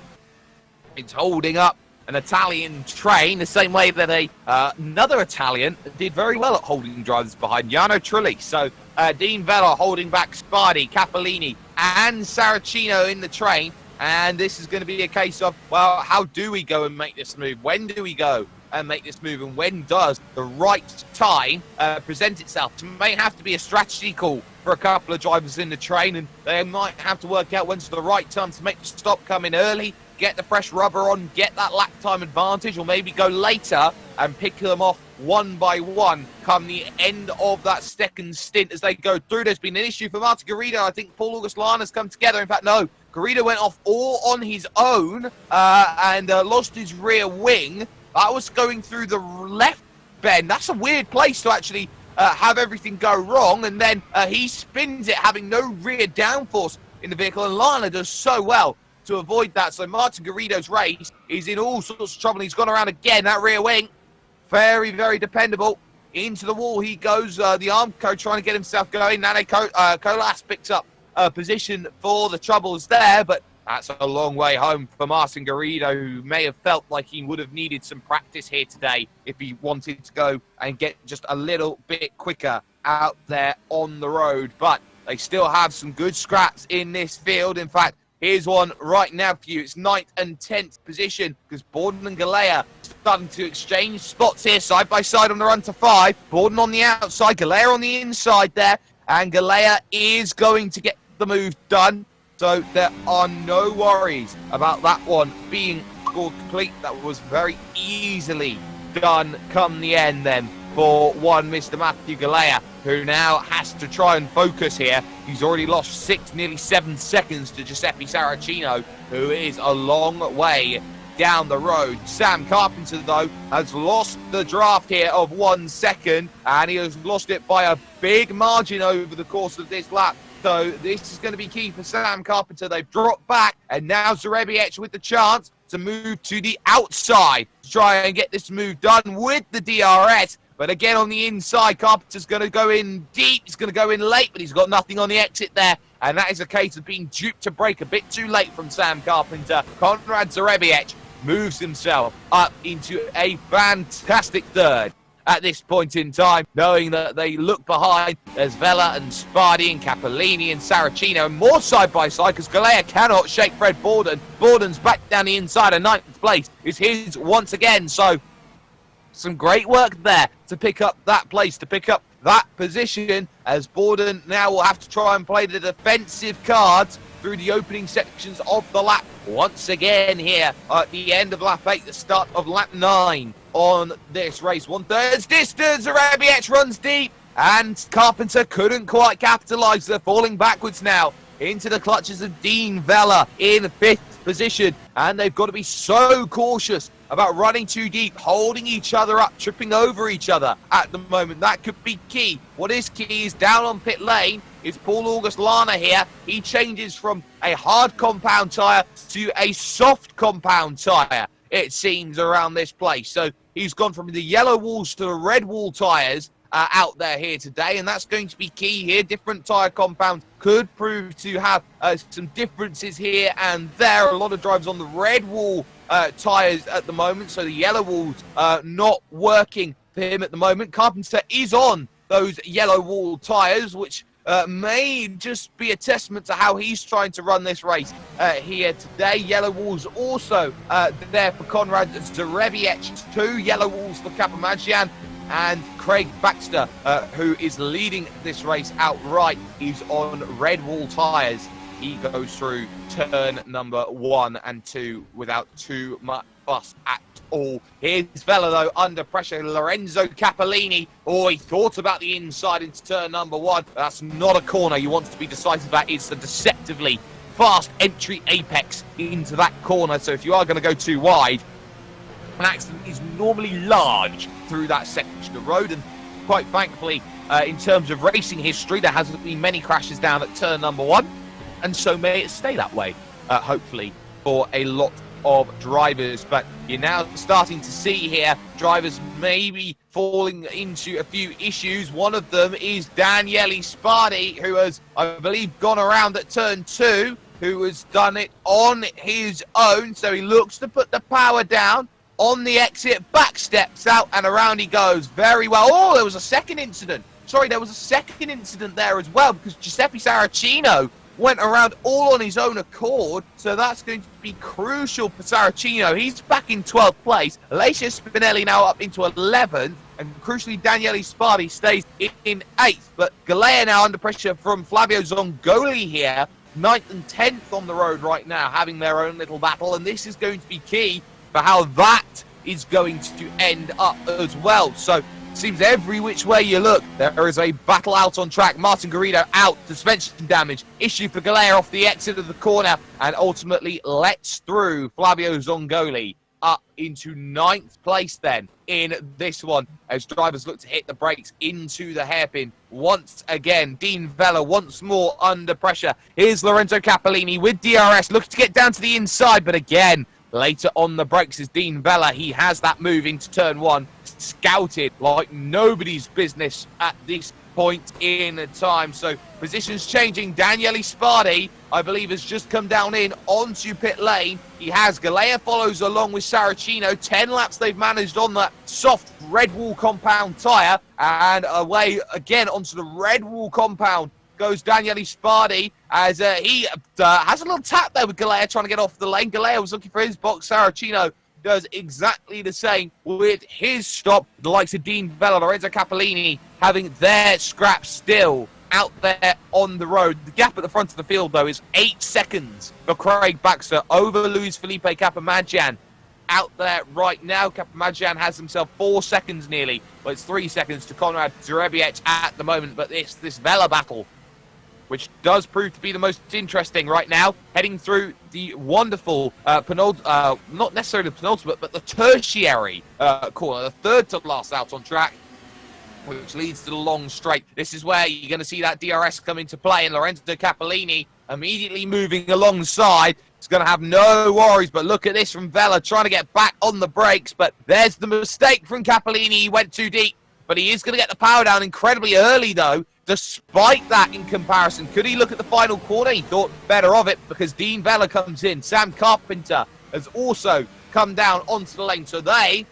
is holding up an Italian train the same way that another Italian did very well at holding drivers behind, Jarno Trulli. So Dean Vella holding back Spardi, Cappellini and Saracino in the train. And this is going to be a case of, well, how do we go and make this move? When do we go and make this move? And when does the right time present itself? It may have to be a strategy call for a couple of drivers in the train, and they might have to work out when's the right time to make the stop, come in early, get the fresh rubber on, get that lap time advantage, or maybe go later and pick them off one by one come the end of that second stint as they go through. There's been an issue for Martin Garrido. I think Paul August Lana's come together. In fact, no, Garrido went off all on his own and lost his rear wing. That was going through the left bend. That's a weird place to actually have everything go wrong. And then he spins it, having no rear downforce in the vehicle. And Lana does so well to avoid that. So Martin Garrido's race is in all sorts of trouble. He's gone around again, that rear wing. Very, very dependable. Into the wall he goes. The Armco trying to get himself going. Nane Colas picks up a position for the troubles there, but that's a long way home for Martin Garrido, who may have felt like he would have needed some practice here today if he wanted to go and get just a little bit quicker out there on the road. But they still have some good scraps in this field. In fact, here's one right now for you. It's 9th and 10th position because Borden and Galea starting to exchange spots here side by side on the run to 5. Borden on the outside, Galea on the inside there. And Galea is going to get the move done. So there are no worries about that one being scored complete. That was very easily done come the end then for one Mr. Matthew Galea, who now has to try and focus here. He's already lost 6, nearly 7 seconds to Giuseppe Saracino, who is a long way down the road. Sam Carpenter, though, has lost the draft here of 1 second, and he has lost it by a big margin over the course of this lap. So this is going to be key for Sam Carpenter. They've dropped back, and now Zarebiec with the chance to move to the outside to try and get this move done with the DRS. But again, on the inside, Carpenter's going to go in deep. He's going to go in late, but he's got nothing on the exit there. And that is a case of being duped to brake a bit too late from Sam Carpenter. Konrad Zarebiec moves himself up into a fantastic third at this point in time, knowing that they look behind. There's Vella and Spardi and Cappellini and Saracino, and more side by side because Galea cannot shake Fred Borden. Borden's back down the inside, and 9th place is his once again. So some great work there to pick up that place, to pick up that position, as Borden now will have to try and play the defensive cards through the opening sections of the lap once again here at the end of lap 8, the start of lap 9 on this race. 1/3 distance, Zarebiec runs deep, and Carpenter couldn't quite capitalise. They're falling backwards now into the clutches of Dean Vella in 5th position, and they've got to be so cautious about running too deep, holding each other up, tripping over each other at the moment. That could be key. What is key is down on pit lane is Paul August Lana here. He changes from a hard compound tyre to a soft compound tyre, it seems, around this place. So he's gone from the yellow walls to the red wall tyres out there here today, and that's going to be key here. Different tyre compounds could prove to have some differences here and there. A lot of drivers on the red wall tyres at the moment, so the yellow walls not working for him at the moment. Carpenter is on those yellow wall tyres, which may just be a testament to how he's trying to run this race here today. Yellow walls also there for Konrad Zarebiec, 2 yellow walls for Capamagian, and Craig Baxter, who is leading this race outright, is on red wall tyres he goes through turn number 1 and 2 without too much fuss at all. Here's Vela, though, under pressure. Lorenzo Capellini. Oh, he thought about the inside into turn number 1. That's not a corner you want to be decisive at. It's a deceptively fast entry apex into that corner. So if you are going to go too wide, an accident is normally large through that section of road. And quite thankfully, in terms of racing history, there hasn't been many crashes down at turn number 1. And so may it stay that way, hopefully, for a lot of drivers. But you're now starting to see here drivers maybe falling into a few issues. One of them is Daniele Spardi, who has, I believe, gone around at turn 2, who has done it on his own. So he looks to put the power down on the exit, back steps out, and around he goes. Very well. Oh, there was a second incident. Sorry, there was a second incident there as well, because Giuseppe Saracino went around all on his own accord, so that's going to be crucial for Saracino. He's back in 12th place. Alessio Spinelli now up into 11th, and crucially, Daniele Spardi stays in 8th. But Galea now under pressure from Flavio Zongoli here, 9th and 10th on the road right now, having their own little battle, and this is going to be key for how that is going to end up as well. So seems every which way you look, there is a battle out on track. Martin Garrido out, suspension damage, issue for Galea off the exit of the corner, and ultimately lets through Flavio Zongoli up into 9th place then in this one, as drivers look to hit the brakes into the hairpin once again. Dean Vella once more under pressure. Here's Lorenzo Capellini with DRS, looking to get down to the inside, but again, later on the brakes is Dean Vella. He has that move into turn 1, scouted like nobody's business at this point in time. So positions changing. Daniele Spardi, I believe, has just come down in onto pit lane. He has Galea follows along with Saracino. 10 laps they've managed on that soft red wall compound tyre, and away again onto the red wall compound goes Daniele Spardi, as he has a little tap there with Galea trying to get off the lane. Galea was looking for his box. Saracino does exactly the same with his stop. The likes of Dean Vella, Lorenzo Capellini having their scrap still out there on the road. The gap at the front of the field, though, is 8 seconds for Craig Baxter over Luis Felipe Capamagian. Out there right now, Capamagian has himself 4 seconds nearly. Well, it's 3 seconds to Konrad Zarebiec at the moment, but this Vella battle, which does prove to be the most interesting right now, heading through the wonderful, not necessarily the penultimate, but the tertiary corner, the third to last out on track, which leads to the long straight. This is where you're going to see that DRS come into play, and Lorenzo Capellini immediately moving alongside. It's going to have no worries, but look at this from Vella trying to get back on the brakes, but there's the mistake from Capellini. He went too deep, but he is going to get the power down incredibly early, though. Despite that, in comparison, could he look at the final corner? He thought better of it, because Dean Vella comes in. Sam Carpenter has also come down onto the lane, so they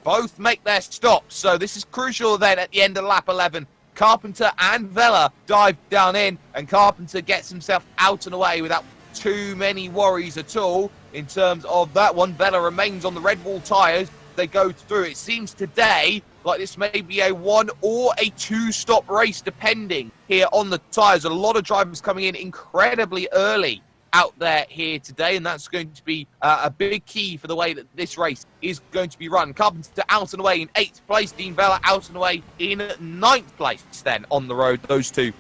both make their stops. So this is crucial then at the end of lap 11. Carpenter and Vella dive down in, and Carpenter gets himself out and away without too many worries at all in terms of that one. Vella remains on the red wall tyres. They go through. It seems today like this may be a 1 or a 2 stop race, depending here on the tyres. A lot of drivers coming in incredibly early out there here today, and that's going to be a big key for the way that this race is going to be run. Carpenter out and away in 8th place, Dean Vella out and away in 9th place then on the road, those two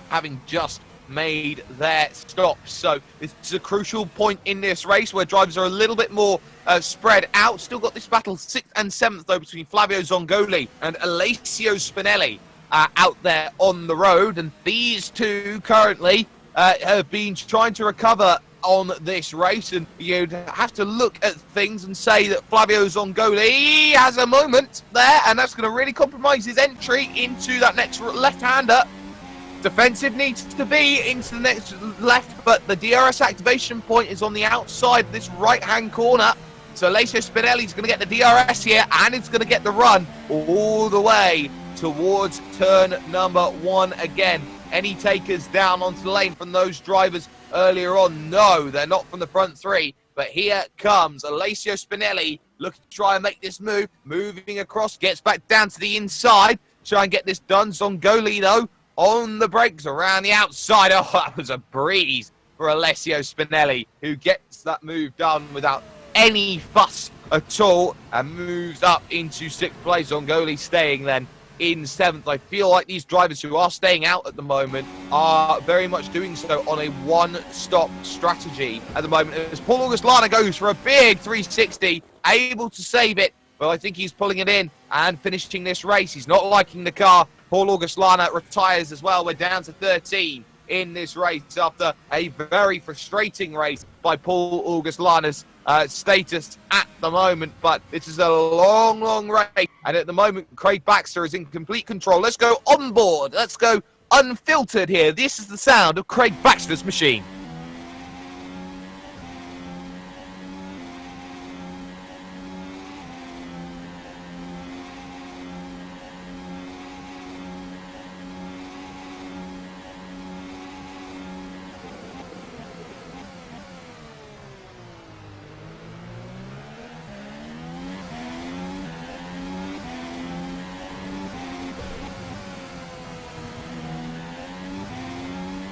having just made their stops. So this is a crucial point in this race where drivers are a little bit more spread out. Still got this battle 6th and 7th though between Flavio Zongoli and Alessio Spinelli out there on the road, and these two currently have been trying to recover on this race, and you'd have to look at things and say that Flavio Zongoli has a moment there, and that's going to really compromise his entry into that next left-hander. Defensive needs to be into the next left, but the DRS activation point is on the outside of this right-hand corner. So Alessio Spinelli is going to get the DRS here, and it's going to get the run all the way towards turn number 1 again. Any takers down onto the lane from those drivers earlier on? No, they're not from the front three. But here comes Alessio Spinelli, looking to try and make this move. Moving across, gets back down to the inside. Try and get this done. Zongoli, though, on the brakes around the outside. Oh, that was a breeze for Alessio Spinelli, who gets that move done without any fuss at all and moves up into 6th place. Ongoli staying then in 7th. I feel like these drivers who are staying out at the moment are very much doing so on a one-stop strategy at the moment, as Paul August Lana goes for a big 360, able to save it, but I think he's pulling it in and finishing this race. He's not liking the car. Paul August Lana retires as well. We're down to 13 in this race after a very frustrating race by Paul August Lana's status at the moment. But this is a long race, and at the moment Craig Baxter is in complete control. Let's go on board. Let's go unfiltered here. This is the sound of Craig Baxter's machine.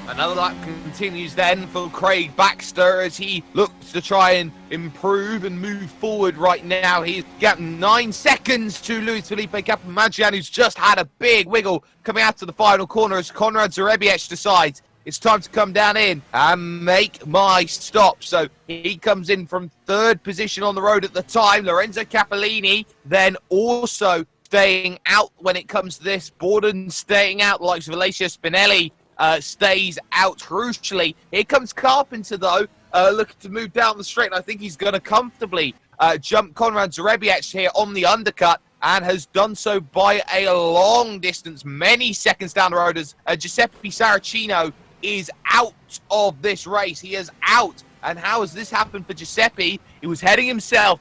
Another lap continues then for Craig Baxter as he looks to try and improve and move forward right now. He's got 9 seconds to Luis Felipe Capamagian, who's just had a big wiggle coming out to the final corner as Konrad Zarebiec decides it's time to come down in and make my stop. So he comes in from 3rd position on the road at the time. Lorenzo Capellini then also staying out when it comes to this. Borden staying out, the likes of Alessio Spinelli stays out crucially. Here comes Carpenter, though, looking to move down the straight. And I think he's going to comfortably jump Konrad Zarebiec here on the undercut, and has done so by a long distance, many seconds down the road, as Giuseppe Saracino is out of this race. He is out. And how has this happened for Giuseppe? He was heading himself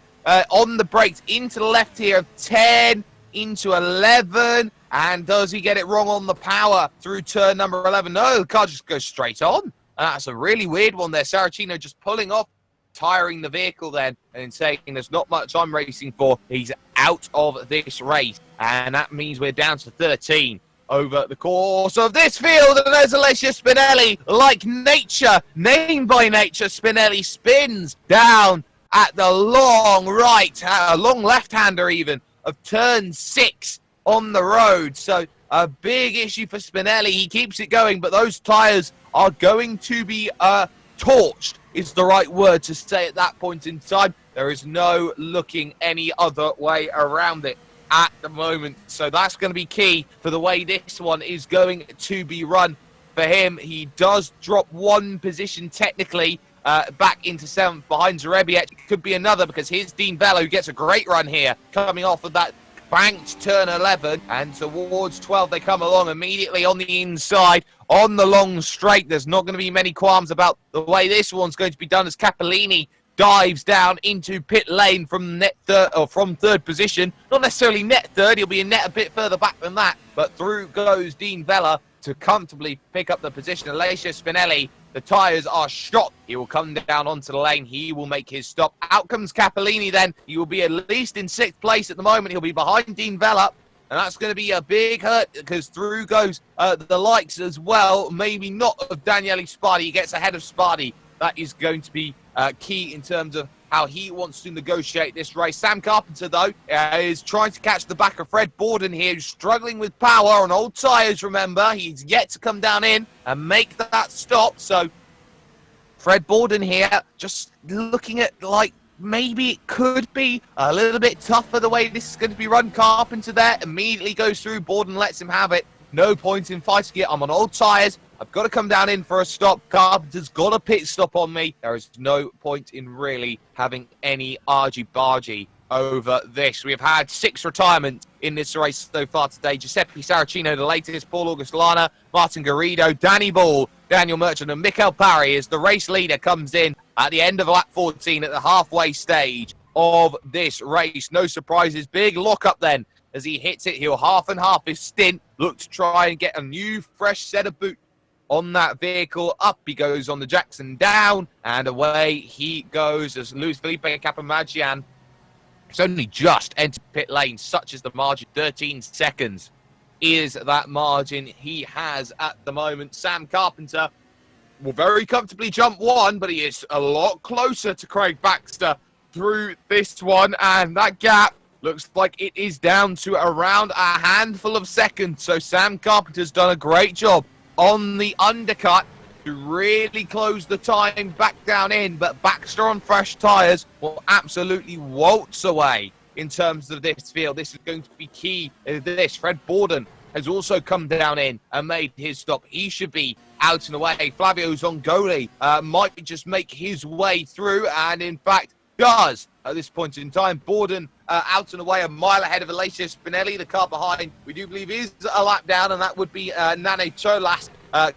on the brakes into the left here of 10 into 11. And does he get it wrong on the power through turn number 11? No, the car just goes straight on. That's a really weird one there. Saracino just pulling off, tiring the vehicle then, and saying there's not much I'm racing for. He's out of this race. And that means we're down to 13 over the course of this field. And there's Alessio Spinelli, like nature, named by nature. Spinelli spins down at the long right, a long left-hander even, of turn 6. On the road. So a big issue for Spinelli. He keeps it going, but those tyres are going to be torched, is the right word to say at that point in time. There is no looking any other way around it at the moment. So that's going to be key for the way this one is going to be run for him. He does drop 1 position technically back into 7th behind Zarebiec. It could be another, because here's Dean Vella, who gets a great run here coming off of that banked turn 11, and towards 12 they come along immediately on the inside on the long straight. There's not going to be many qualms about the way this one's going to be done, as Capellini dives down into pit lane from net third, or from 3rd position. Not necessarily net 3rd, he'll be in net a bit further back than that, but through goes Dean Vella to comfortably pick up the position. Alessio Spinelli, the tyres are shot. He will come down onto the lane. He will make his stop. Out comes Capellini then. He will be at least in 6th place at the moment. He'll be behind Dean Vella. And that's going to be a big hurt, because through goes the likes as well. Maybe not of Daniele Sparti. He gets ahead of Sparti. That is going to be key in terms of how he wants to negotiate this race. Sam Carpenter, though, is trying to catch the back of Fred Borden here, who's struggling with power on old tyres, remember. He's yet to come down in and make that stop. So Fred Borden here just looking at, like, maybe it could be a little bit tougher the way this is going to be run. Carpenter there immediately goes through. Borden lets him have it. No point in fighting it. I'm on old tyres. I've got to come down in for a stop. Carpenter's got a pit stop on me. There is no point in really having any argy-bargy over this. We've had 6 retirements in this race so far today. Giuseppe Saracino, the latest, Paul August Lana, Martin Garrido, Danny Ball, Daniel Merchant, and Mikael Parry as the race leader comes in at the end of lap 14 at the halfway stage of this race. No surprises. Big lock-up then as he hits it. He'll half and half his stint. Look to try and get a new, fresh set of boots on that vehicle. Up he goes on the Jackson, down, and away he goes as Luis Felipe Capamagian. It's only just entered pit lane. Such is the margin, 13 seconds is that margin he has at the moment. Sam Carpenter will very comfortably jump one, but he is a lot closer to Craig Baxter through this one, and that gap looks like it is down to around a handful of seconds. So Sam Carpenter's done a great job on the undercut to really close the time back down in, but Baxter on fresh tyres will absolutely waltz away in terms of this field. This is going to be key. Fred Borden has also come down in and made his stop. He should be out and away. Flavio Zongoli might just make his way through, and in fact does at this point in time. Borden out and away, a mile ahead of Alicia Spinelli. The car behind, we do believe, is a lap down, and that would be Nane Cholas,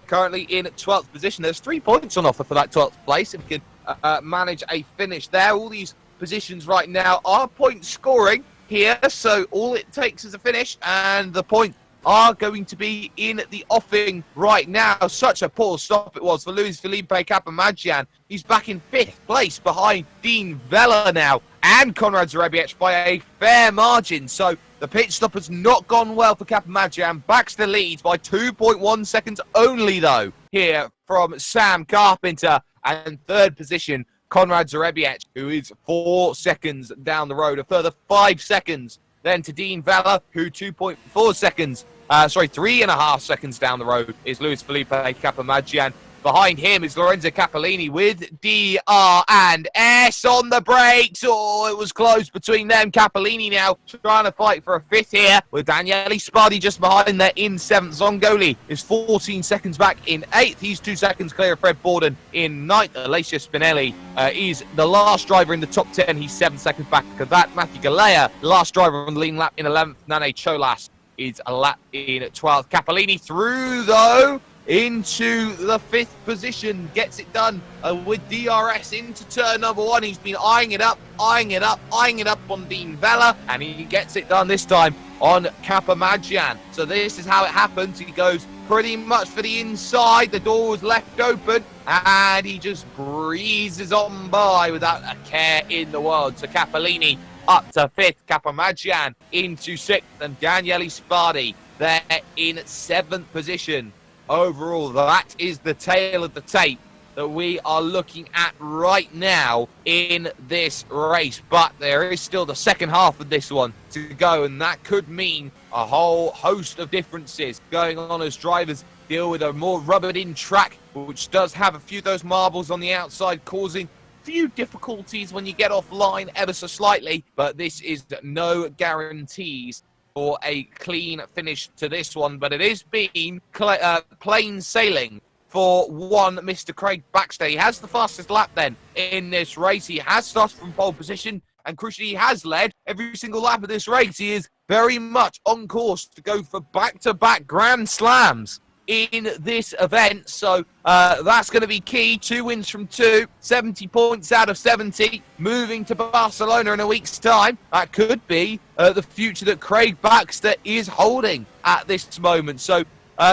currently in 12th position. There's 3 points on offer for that 12th place if we can manage a finish there. All these positions right now are point scoring here, so all it takes is a finish, and the points are going to be in the offing right now. Such a poor stop it was for Luis Felipe Capamagian. He's back in 5th place behind Dean Vella now and Konrad Zarebiec by a fair margin. So the pit stop has not gone well for Capamagian. Baxter leads by 2.1 seconds only, though, here from Sam Carpenter. And 3rd position, Konrad Zarebiec, who is 4 seconds down the road. A further 5 seconds then to Dean Vella, who 2.4 seconds, 3.5 seconds down the road is Luis Felipe Capamagian. Behind him is Lorenzo Capellini with DR and S on the brakes. Oh, it was close between them. Capellini now trying to fight for a 5th here, with Daniele Spardi just behind there in 7th. Zongoli is 14 seconds back in 8th. He's 2 seconds clear of Fred Borden in 9th. Alicia Spinelli is the last driver in the top 10. He's 7 seconds back of that. Matthew Galea, the last driver on the leading lap in 11th. Nane Cholas is a lap in 12th. Capellini through, though, into the 5th position, gets it done with DRS into turn number 1. He's been eyeing it up on Dean Vella, and he gets it done this time on Capamagian. So this is how it happens. He goes pretty much for the inside. The door was left open, and he just breezes on by without a care in the world. So Capellini up to 5th, Capamagian into 6th, and Daniele Spardi there in 7th position. Overall, that is the tail of the tape that we are looking at right now in this race. But there is still the second half of this one to go, and that could mean a whole host of differences going on as drivers deal with a more rubbered-in track, which does have a few of those marbles on the outside, causing few difficulties when you get offline ever so slightly. But this is no guarantees for a clean finish to this one, but it is been plain sailing for one Mr. Craig Baxter. He has the fastest lap then in this race. He has started from pole position, and crucially, he has led every single lap of this race. He is very much on course to go for back-to-back Grand Slams in this event, so that's going to be key. 2 wins from 2, 70 points out of 70, moving to Barcelona in a week's time. That could be the future that Craig Baxter is holding at this moment, so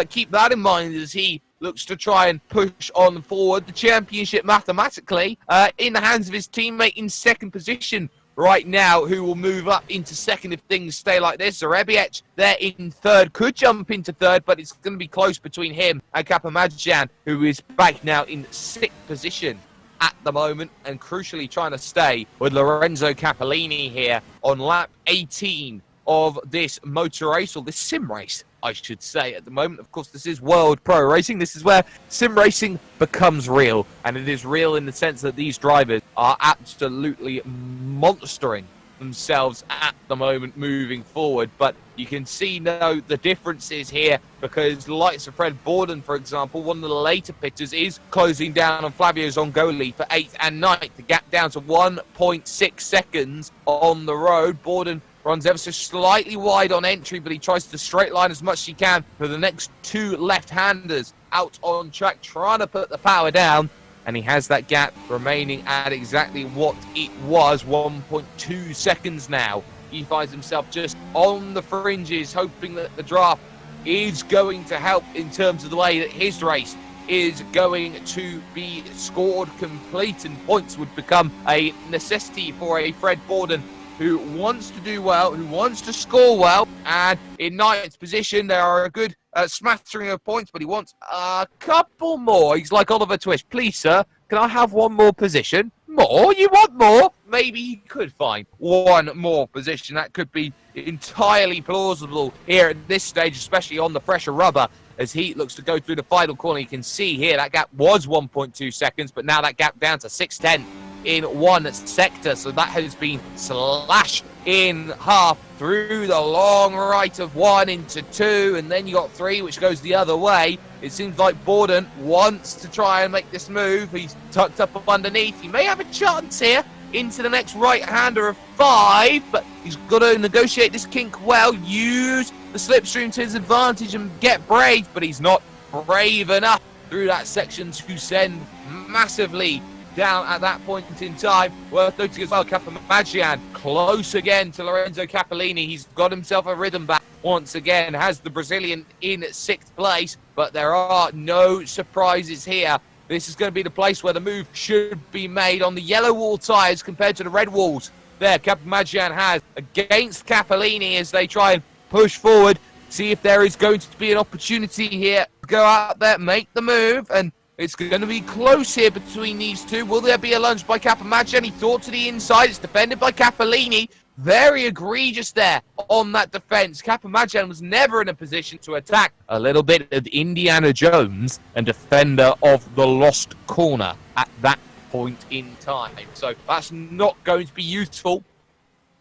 keep that in mind as he looks to try and push on forward. The championship mathematically in the hands of his teammate in 2nd position right now, who will move up into 2nd if things stay like this. Zarebiec there in 3rd, could jump into 3rd, but it's going to be close between him and Capamagian, who is back now in 6th position at the moment, and crucially trying to stay with Lorenzo Capellini here on lap 18 of this motor race, or this sim race, I should say, at the moment. Of course, this is World Pro Racing. This is where sim racing becomes real, and it is real in the sense that these drivers are absolutely monstering themselves at the moment moving forward. But you can see now the differences here, because the likes of Fred Borden, for example, one of the later pitters, is closing down on Flavio Zongoli for 8th and 9th. The gap down to 1.6 seconds on the road. Borden runs ever so slightly wide on entry, but he tries to straight line as much as he can for the next 2 left-handers out on track, trying to put the power down. And he has that gap remaining at exactly what it was, 1.2 seconds now. He finds himself just on the fringes, hoping that the draft is going to help in terms of the way that his race is going to be scored complete, and points would become a necessity for a Fred Borden who wants to do well, who wants to score well. And in ninth position, there are a good smattering of points, but he wants a couple more. He's like Oliver Twist. Please, sir, can I have one more position? More? You want more? Maybe he could find one more position. That could be entirely plausible here at this stage, especially on the fresher rubber. As he looks to go through the final corner, you can see here that gap was 1.2 seconds, but now that gap down to 6:10 in one sector. So that has been slashed in half through the long right of one into two, and then you got three, which goes the other way. It seems like Borden wants to try and make this move. He's tucked up underneath. He may have a chance here into the next right-hander of 5, but he's got to negotiate this kink well, use the slipstream to his advantage and get brave, but he's not brave enough through that section to send massively down at that point in time. Worth noting as well, Capamagian close again to Lorenzo Capellini. He's got himself a rhythm back once again, has the Brazilian in 6th place, but there are no surprises here. This is going to be the place where the move should be made on the yellow wall tyres compared to the red walls. There, Capamagian has against Capellini as they try and push forward, see if there is going to be an opportunity here. Go out there, make the move, and it's going to be close here between these two. Will there be a lunge by Capamagian? He thought to the inside. It's defended by Capellini. Very egregious there on that defense. Capamagian was never in a position to attack. A little bit of Indiana Jones and defender of the lost corner at that point in time. So that's not going to be useful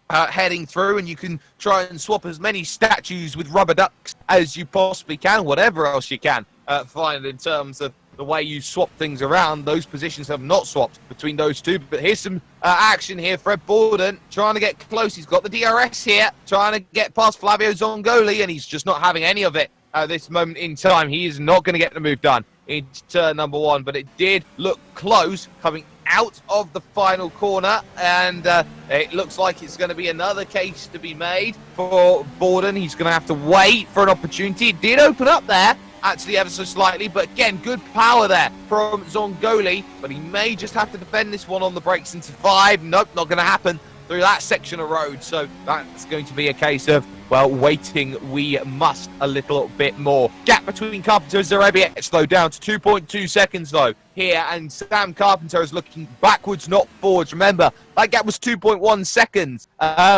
heading through, and you can try and swap as many statues with rubber ducks as you possibly can, whatever else you can find in terms of the way you swap things around. Those positions have not swapped between those two, but here's some action here. Fred Borden trying to get close. He's got the DRS here, trying to get past Flavio Zongoli, and he's just not having any of it at this moment in time. He is not going to get the move done into turn number 1, but it did look close coming out of the final corner, and it looks like it's going to be another case to be made for Borden. He's going to have to wait for an opportunity. It did open up there, actually ever so slightly, but again, good power there from Zongoli, but he may just have to defend this one on the brakes into 5. Nope, not going to happen through that section of road, so that's going to be a case of, well, waiting we must a little bit more. Gap between Carpenter and Zarebiec though down to 2.2 seconds though here, and Sam Carpenter is looking backwards, not forwards. Remember, that gap was 2.1 seconds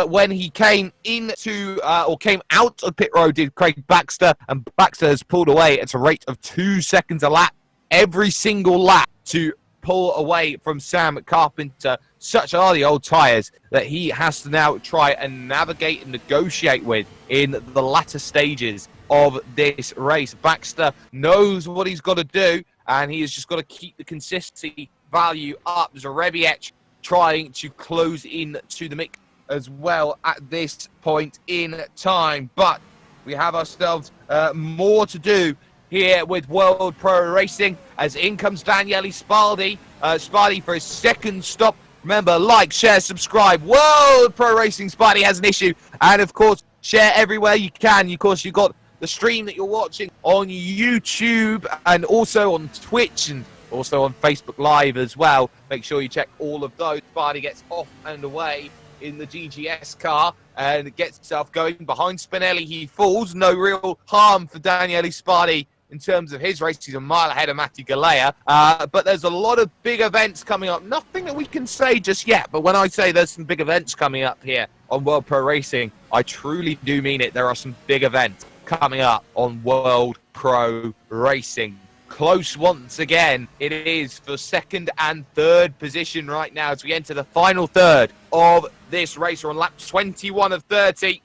when he came into or came out of pit road, did Craig Baxter, and Baxter has pulled away at a rate of 2 seconds a lap every single lap to pull away from Sam Carpenter. Such are the old tyres that he has to now try and navigate and negotiate with in the latter stages of this race. Baxter knows what he's got to do, and he has just got to keep the consistency value up. Zarebiec trying to close in to the mix as well at this point in time, but we have ourselves more to do here with World Pro Racing, as in comes Daniele Spaldi. Spaldi for his second stop. Remember, like, share, subscribe. World Pro Racing Spaldi has an issue. And, of course, share everywhere you can. Of course, you've got the stream that you're watching on YouTube and also on Twitch and also on Facebook Live as well. Make sure you check all of those. Spaldi gets off and away in the GGS car and gets himself going behind Spinelli. He falls. No real harm for Daniele Spaldi in terms of his race. He's a mile ahead of Matti Galea. But there's a lot of big events coming up. Nothing that we can say just yet, but when I say there's some big events coming up here on World Pro Racing, I truly do mean it. There are some big events coming up on World Pro Racing. Close once again it is for second and third position right now as we enter the final third of this race. We're on lap 21 of 30.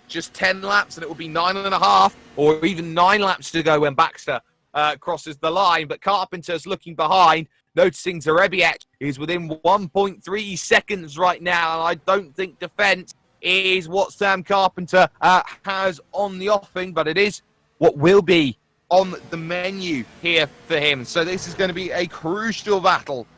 Just 10 laps and it will be 9.5 or even 9 laps to go when Baxter crosses the line. But Carpenter's looking behind, noticing Zarebiec is within 1.3 seconds right now. And I don't think defense is what Sam Carpenter has on the offing, but it is what will be on the menu here for him. So this is going to be a crucial battle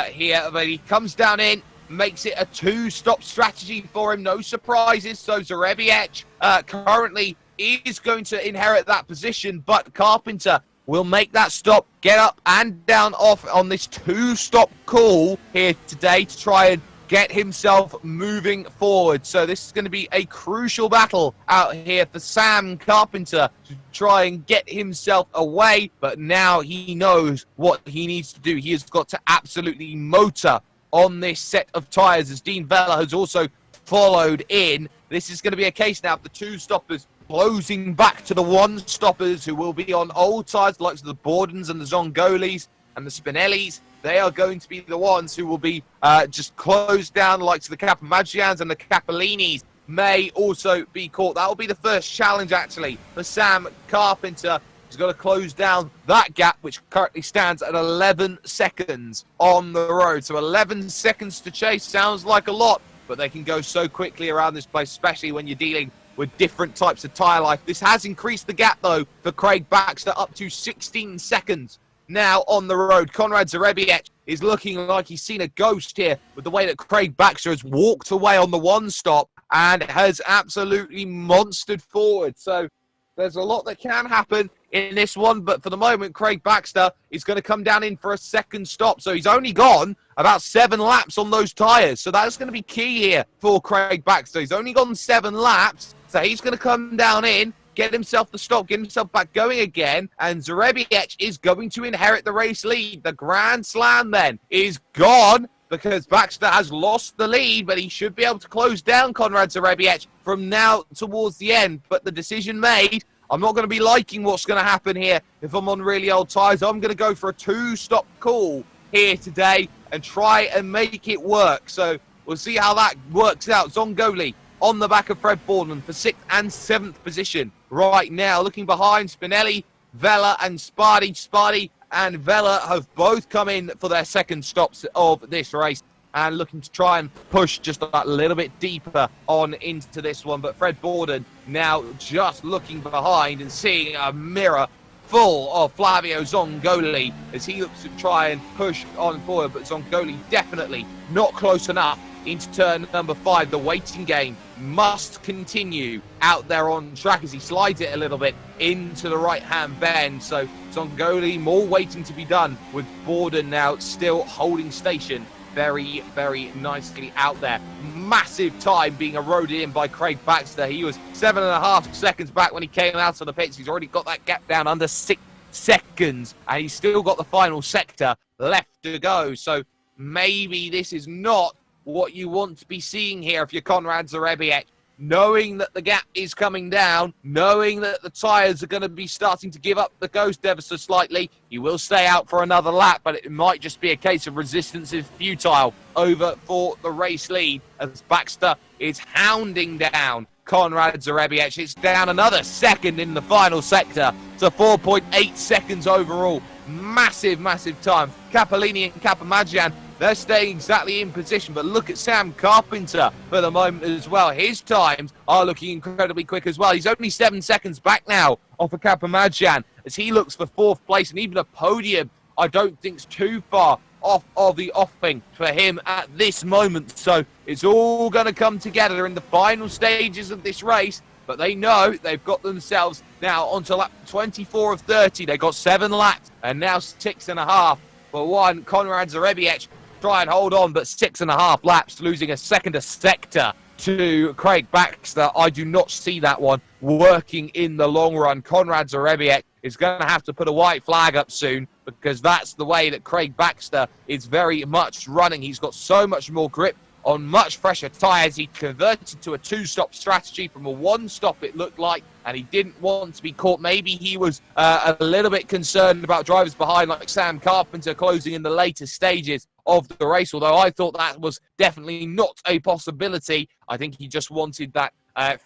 here. But he comes down in, makes it a 2-stop strategy for him. No surprises. So Zarebiec currently is going to inherit that position, but Carpenter will make that stop, get up and down off on this 2-stop call here today to try and get himself moving forward. So this is going to be a crucial battle out here for Sam Carpenter to try and get himself away. But now he knows what he needs to do. He has got to absolutely motor on this set of tyres, as Dean Vella has also followed in. This is going to be a case now of the two stoppers closing back to the one stoppers who will be on old tyres, the likes of the Bordens and the Zongolis and the Spinellis. They are going to be the ones who will be just closed down, the likes of the Capamagians and the Capolinis may also be caught. That will be the first challenge, actually, for Sam Carpenter. He's got to close down that gap, which currently stands at 11 seconds on the road. So 11 seconds to chase sounds like a lot, but they can go so quickly around this place, especially when you're dealing with different types of tyre life. This has increased the gap, though, for Craig Baxter up to 16 seconds now on the road. Konrad Zarebiec is looking like he's seen a ghost here with the way that Craig Baxter has walked away on the one stop and has absolutely monstered forward. So there's a lot that can happen in this one, but for the moment, Craig Baxter is going to come down in for a second stop. So he's only gone about 7 laps on those tyres. So that's going to be key here for Craig Baxter. He's only gone 7 laps, so he's going to come down in, get himself the stop, get himself back going again, and Zarebiec is going to inherit the race lead. The Grand Slam then is gone because Baxter has lost the lead, but he should be able to close down Konrad Zarebiec from now towards the end. But the decision made, I'm not going to be liking what's going to happen here if I'm on really old tyres. I'm going to go for a 2-stop call here today and try and make it work. So we'll see how that works out. Zongoli on the back of Fred Boardman for 6th and 7th position right now. Looking behind, Spinelli, Vella and Sparty. Sparty and Vella have both come in for their second stops of this race and looking to try and push just a little bit deeper on into this one. But Fred Borden now just looking behind and seeing a mirror full of Flavio Zongoli as he looks to try and push on forward. But Zongoli definitely not close enough into turn number 5. The waiting game must continue out there on track as he slides it a little bit into the right-hand bend. So Zongoli, more waiting to be done with Borden now still holding station very, very nicely out there. Massive time being eroded in by Craig Baxter. He was 7.5 seconds back when he came out of the pits. He's already got that gap down under 6 seconds, and he's still got the final sector left to go. So maybe this is not what you want to be seeing here if you're Konrad Zarebiec. Knowing that the gap is coming down, knowing that the tyres are going to be starting to give up the ghost ever so slightly, you will stay out for another lap, but it might just be a case of resistance is futile over for the race lead as Baxter is hounding down Konrad Zarebiec. It's down another second in the final sector to 4.8 seconds overall. Massive, massive time. Capolini and Capamagian, they're staying exactly in position, but look at Sam Carpenter for the moment as well. His times are looking incredibly quick as well. He's only 7 seconds back now off of Capamagian as he looks for 4th place, and even a podium I don't think's too far off of the offing for him at this moment. So it's all going to come together in the final stages of this race, but they know they've got themselves now onto lap 24 of 30. They've got 7 laps and now 6.5 for one. Konrad Zarebiec try and hold on, but 6.5 laps, losing a second a sector to Craig Baxter. I do not see that one working in the long run. Konrad Zarebiec is going to have to put a white flag up soon because that's the way that Craig Baxter is very much running. He's got so much more grip on much fresher tyres. He converted to a 2-stop strategy from a 1-stop, it looked like, and he didn't want to be caught. Maybe he was a little bit concerned about drivers behind like Sam Carpenter closing in the later stages of the race, although I thought that was definitely not a possibility. I think he just wanted that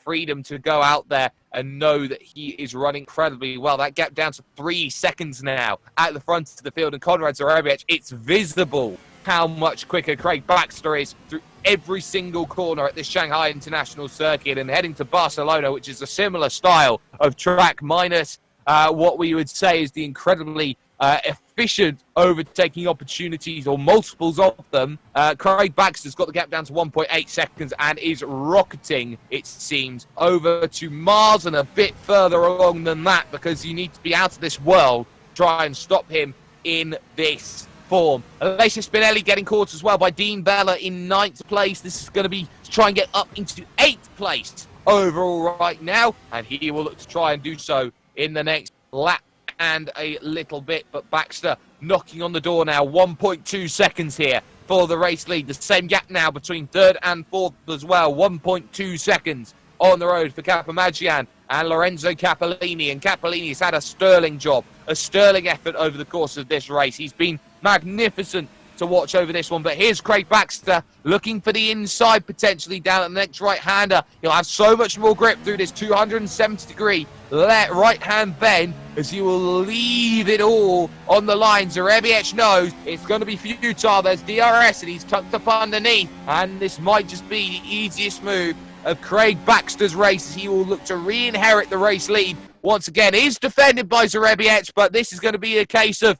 freedom to go out there and know that he is running incredibly well. That gap down to 3 seconds now at the front of the field, and Konrad Zarebiec, it's visible how much quicker Craig Baxter is through every single corner at this Shanghai International Circuit, and heading to Barcelona, which is a similar style of track, minus what we would say is the incredibly efficient overtaking opportunities or multiples of them. Craig Baxter's got the gap down to 1.8 seconds and is rocketing, it seems, over to Mars and a bit further along than that, because you need to be out of this world to try and stop him in this form. Alessio Spinelli getting caught as well by Dean Bella in 9th place. This is going to be to try and get up into 8th place overall right now, and he will look to try and do so in the next lap and a little bit. But Baxter knocking on the door now, 1.2 seconds here for the race lead. The same gap now between 3rd and 4th as well, 1.2 seconds on the road for Capamagian and Lorenzo Capellini. And Capellini's had a sterling job, a sterling effort over the course of this race. He's been magnificent to watch over this one. But here's Craig Baxter looking for the inside potentially down at the next right-hander. He'll have so much more grip through this 270-degree right-hand bend as he will leave it all on the line. Zarebiec knows it's going to be futile. There's DRS and he's tucked up underneath. And this might just be the easiest move of Craig Baxter's race as he will look to re-inherit the race lead. Once again, is defended by Zarebiec, but this is going to be a case of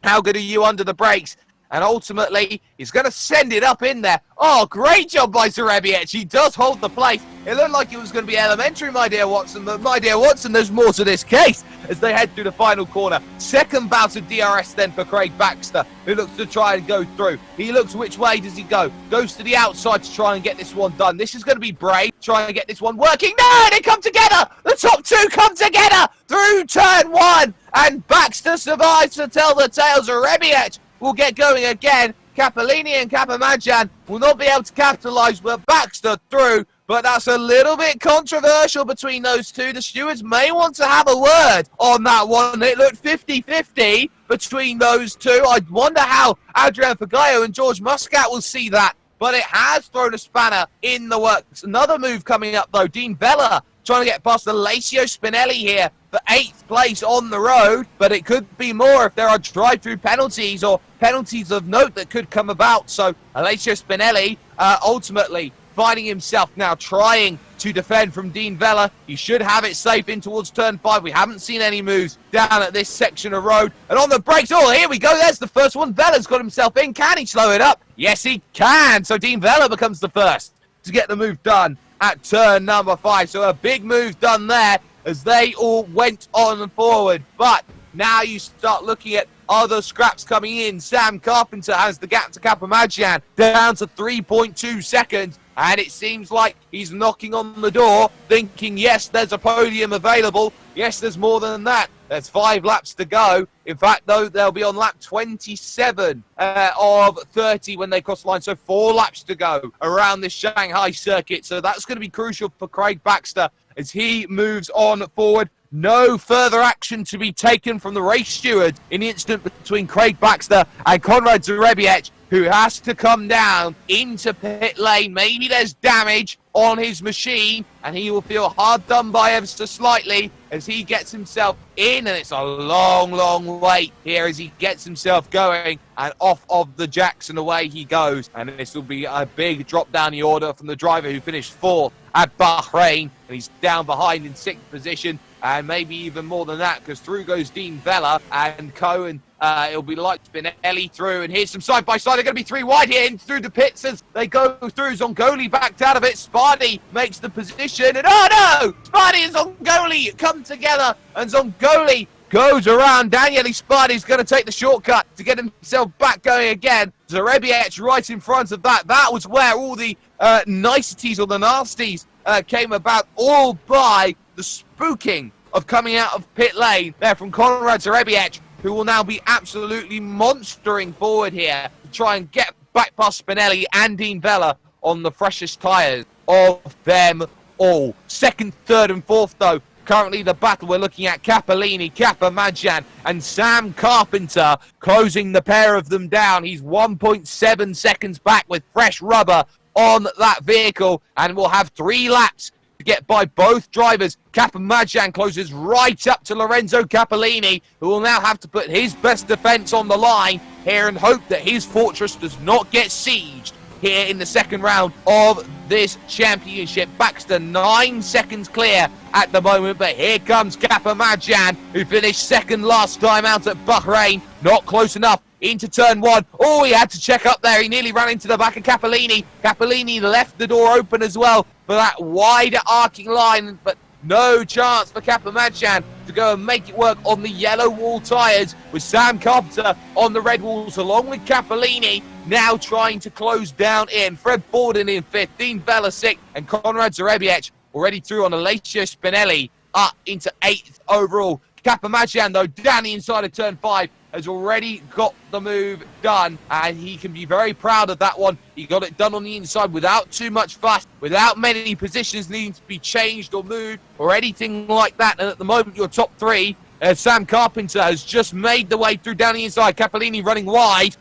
how good are you under the brakes? And ultimately, he's going to send it up in there. Oh, great job by Zarebiec. He does hold the place. It looked like it was going to be elementary, my dear Watson. But my dear Watson, there's more to this case as they head through the final corner. Second bout of DRS then for Craig Baxter, who looks to try and go through. He looks which way does he go? Goes to the outside to try and get this one done. This is going to be brave. Try and get this one working. No, they come together. The top two come together through turn 1. And Baxter survives to tell the tale. Zarebiec will get going again. Capellini and Capamagian will not be able to capitalise, but Baxter through. But that's a little bit controversial between those two. The stewards may want to have a word on that one. It looked 50-50 between those two. I wonder how Adrian Fagaio and George Muscat will see that. But it has thrown a spanner in the works. Another move coming up, though. Dean Bella trying to get past Alessio Spinelli here for 8th place on the road. But it could be more if there are drive-through penalties or penalties of note that could come about. So Alessio Spinelli ultimately finding himself now trying to defend from Dean Vella. He should have it safe in towards turn 5. We haven't seen any moves down at this section of road. And on the brakes, oh, here we go. There's the first one. Vella's got himself in. Can he slow it up? Yes, he can. So Dean Vella becomes the first to get the move done at turn number 5. So a big move done there as they all went on forward. But now you start looking at other scraps coming in. Sam Carpenter has the gap to Capamagian down to 3.2 seconds. And it seems like he's knocking on the door, thinking, yes, there's a podium available. Yes, there's more than that. There's 5 laps to go. In fact, though, they'll be on lap 27 of 30 when they cross the line. So 4 laps to go around this Shanghai circuit. So that's going to be crucial for Craig Baxter as he moves on forward. No further action to be taken from the race steward in the incident between Craig Baxter and Konrad Zarebiec, who has to come down into pit lane. Maybe there's damage on his machine, and he will feel hard done by ever so slightly as he gets himself in, and it's a long, long wait here as he gets himself going, and off of the jacks and away he goes. And this will be a big drop down the order from the driver who finished 4th at Bahrain, and he's down behind in 6th position, and maybe even more than that, because through goes Dean Vella and Cohen. It'll be like Spinelli through, and here's some side-by-side. They're going to be 3 wide here in through the pits as they go through. Zongoli backed out of it. Sparty makes the position, and oh no! Sparty and Zongoli come together, and Zongoli goes around. Daniele Sparty's going to take the shortcut to get himself back going again. Zarebiec right in front of that. That was where all the niceties or the nasties came about, all by the spooking of coming out of pit lane there from Konrad Zarebiec, who will now be absolutely monstering forward here to try and get back past Spinelli and Dean Vella on the freshest tyres of them all. 2nd, 3rd and 4th, though. Currently the battle we're looking at Capellini, Capamagian and Sam Carpenter closing the pair of them down. He's 1.7 seconds back with fresh rubber on that vehicle, and we'll have 3 laps to get by both drivers. Capamagian closes right up to Lorenzo Capellini, who will now have to put his best defense on the line here and hope that his fortress does not get sieged here in the second round of this championship. Baxter 9 seconds clear at the moment, but here comes Capamagian, who finished 2nd last time out at Bahrain. Not close enough into turn 1. Oh, he had to check up there. He nearly ran into the back of Capellini. Capellini left the door open as well for that wider arcing line, but No chance for Kapamadjan to go and make it work on the yellow wall tyres, with Sam Carpenter on the red walls along with Capellini now trying to close down in. Fred Borden in 5th, Dean Vella 6th, and Konrad Zarebiec already through on Alessio Spinelli up into 8th overall. Kapamadjan, though, down the inside of turn 5, has already got the move done, and he can be very proud of that one. He got it done on the inside without too much fuss, without many positions needing to be changed or moved or anything like that. And at the moment, your top 3, Sam Carpenter has just made the way through down the inside. Capellini running wide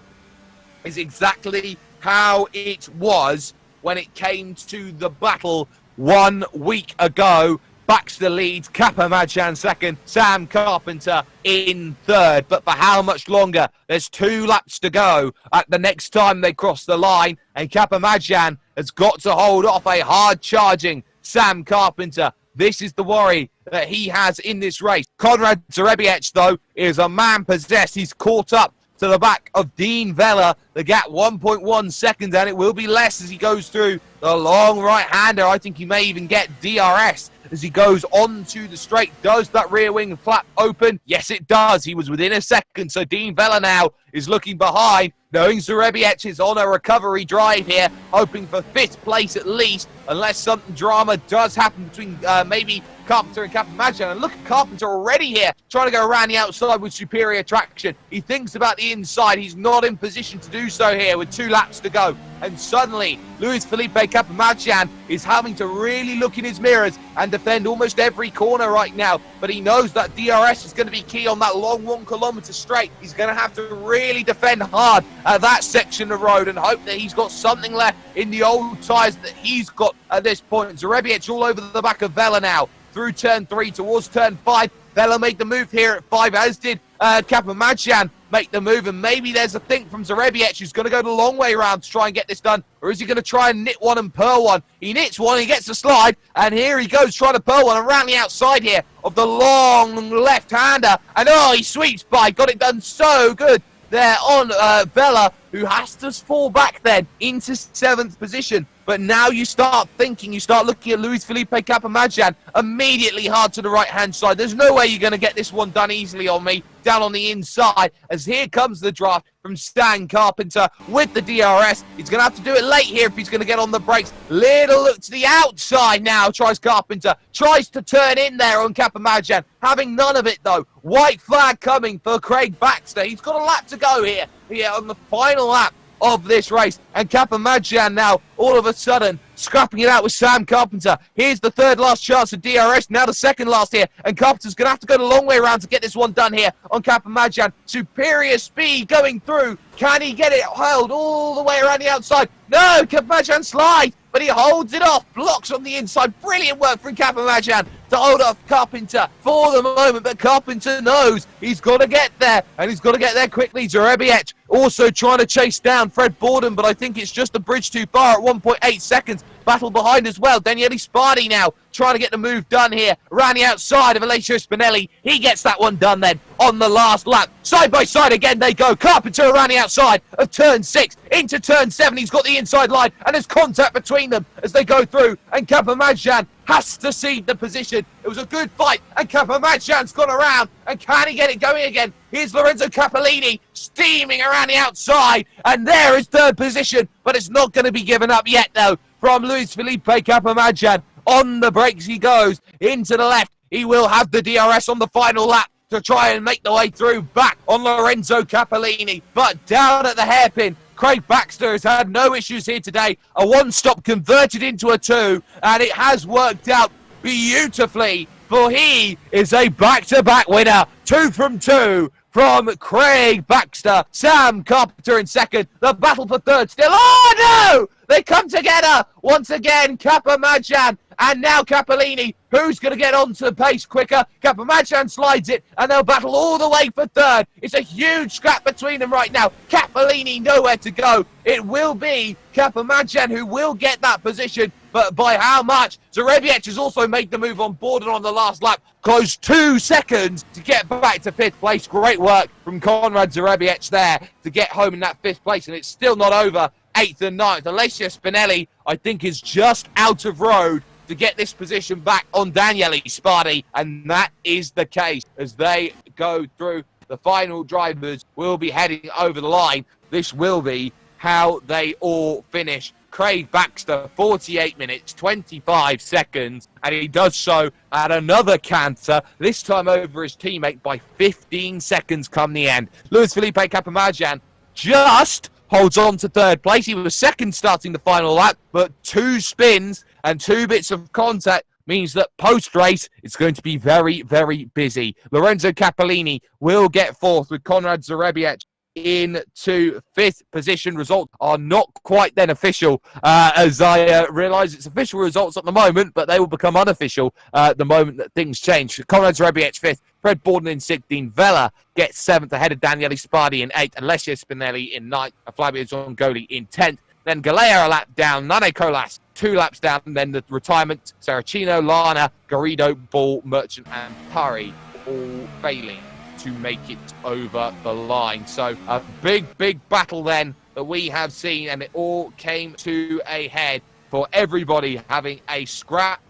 is exactly how it was when it came to the battle 1 week ago. Baxter leads, Kapamadjan 2nd, Sam Carpenter in 3rd. But for how much longer? There's 2 laps to go at the next time they cross the line, and Kapamadjan has got to hold off a hard-charging Sam Carpenter. This is the worry that he has in this race. Konrad Zarebiec, though, is a man possessed. He's caught up to the back of Dean Vella. The gap 1.1 seconds, and it will be less as he goes through the long right-hander. I think he may even get DRS as he goes onto the straight. Does that rear wing flap open? Yes, it does. He was within a second, so Dean Vella now is looking behind, knowing Zarebiec is on a recovery drive here, hoping for 5th place at least, unless something drama does happen between maybe Carpenter and Kapamadjan. And look at Carpenter already here, trying to go around the outside with superior traction. He thinks about the inside. He's not in position to do so here with 2 laps to go. And suddenly, Luis Felipe Kapamadjan is having to really look in his mirrors and defend almost every corner right now. But he knows that DRS is going to be key on that long 1 kilometre straight. He's going to have to really defend hard at that section of road and hope that he's got something left in the old tyres that he's got at this point. Zarebiec all over the back of Vella now, through turn 3 towards turn 5. Vella made the move here at 5, as did Kapamadjan make the move, and maybe there's a think from Zarebiec who's going to go the long way around to try and get this done, or is he going to try and knit one and pearl one? He knits one, he gets the slide, and here he goes trying to pearl one around the outside here of the long left-hander, and oh, he sweeps by, got it done so good there on Vella, who has to fall back then into 7th position. But now you start thinking, you start looking at Luis Felipe Kapamadjan immediately hard to the right-hand side. There's no way you're going to get this one done easily on me, down on the inside, as here comes the draft from Stan Carpenter with the DRS. He's going to have to do it late here if he's going to get on the brakes. Little look to the outside now, tries Carpenter, tries to turn in there on Kapamadjan, having none of it though. White flag coming for Craig Baxter. He's got a lap to go here on the final lap of this race, and Kapamadjan now all of a sudden scrapping it out with Sam Carpenter. Here's the 3rd last chance of DRS, now the 2nd last here, and Carpenter's going to have to go the long way around to get this one done here on Kapamadjan. Superior speed going through. Can he get it held all the way around the outside? No, Kapamadjan slides, but he holds it off, blocks on the inside. Brilliant work from Kapamadjan to hold off Carpenter for the moment, but Carpenter knows he's got to get there, and he's got to get there quickly. Zarebiec also trying to chase down Fred Borden, but I think it's just a bridge too far at 1.8 seconds. Battle behind as well. Daniele Spardi now trying to get the move done here around the outside of Alessio Spinelli. He gets that one done then on the last lap. Side by side again they go. Carpenter around the outside of turn 6 into turn 7. He's got the inside line, and there's contact between them as they go through, and Kapamadjan has to cede the position. It was a good fight, and Kapamadjan's gone around, and can he get it going again? Here's Lorenzo Capellini steaming around the outside, and there is 3rd position, but it's not going to be given up yet though from Luis Felipe Kapamadjan. On the brakes he goes, into the left. He will have the DRS on the final lap to try and make the way through back on Lorenzo Capellini. But down at the hairpin, Craig Baxter has had no issues here today. A 1-stop converted into a 2, and it has worked out beautifully, for he is a back-to-back winner. 2 from 2 from Craig Baxter. Sam Carpenter in 2nd. The battle for 3rd still. Oh no! They come together once again. Kapamadjan and now Capellini. Who's going to get onto the pace quicker? Kapamadjan slides it, and they'll battle all the way for 3rd. It's a huge scrap between them right now. Capellini nowhere to go. It will be Kapamadjan who will get that position, but by how much? Zarebiec has also made the move on board and on the last lap. Close 2 seconds to get back to 5th place. Great work from Konrad Zarebiec there to get home in that 5th place, and it's still not over. 8th and 9th. Alessio Spinelli, I think, is just out of road to get this position back on Daniele Spardi, and that is the case as they go through. The final drivers will be heading over the line. This will be how they all finish. Craig Baxter, 48 minutes, 25 seconds, and he does so at another canter, this time over his teammate by 15 seconds come the end. Luis Felipe Capamagian just holds on to third place. He was second starting the final lap, but 2 spins and 2 bits of contact means that post-race it's going to be very, very busy. Lorenzo Capellini will get fourth with Konrad Zarebiec into 5th position. Results are not quite then official, as I realise it's official results at the moment, but they will become unofficial the moment that things change. Konrad Zarebiec 5th, Fred Borden in 16th, Vela gets 7th ahead of Daniele Spardi in 8th, Alessio Spinelli in 9th, and Flavio Zongoli in 10th. Then Galea a lap down, Nane Colas 2 laps down, and then the retirement, Saracino, Lana, Garrido, Ball, Merchant, and Tari all failing to make it over the line. So a big, big battle then that we have seen, and it all came to a head for everybody having a scrap,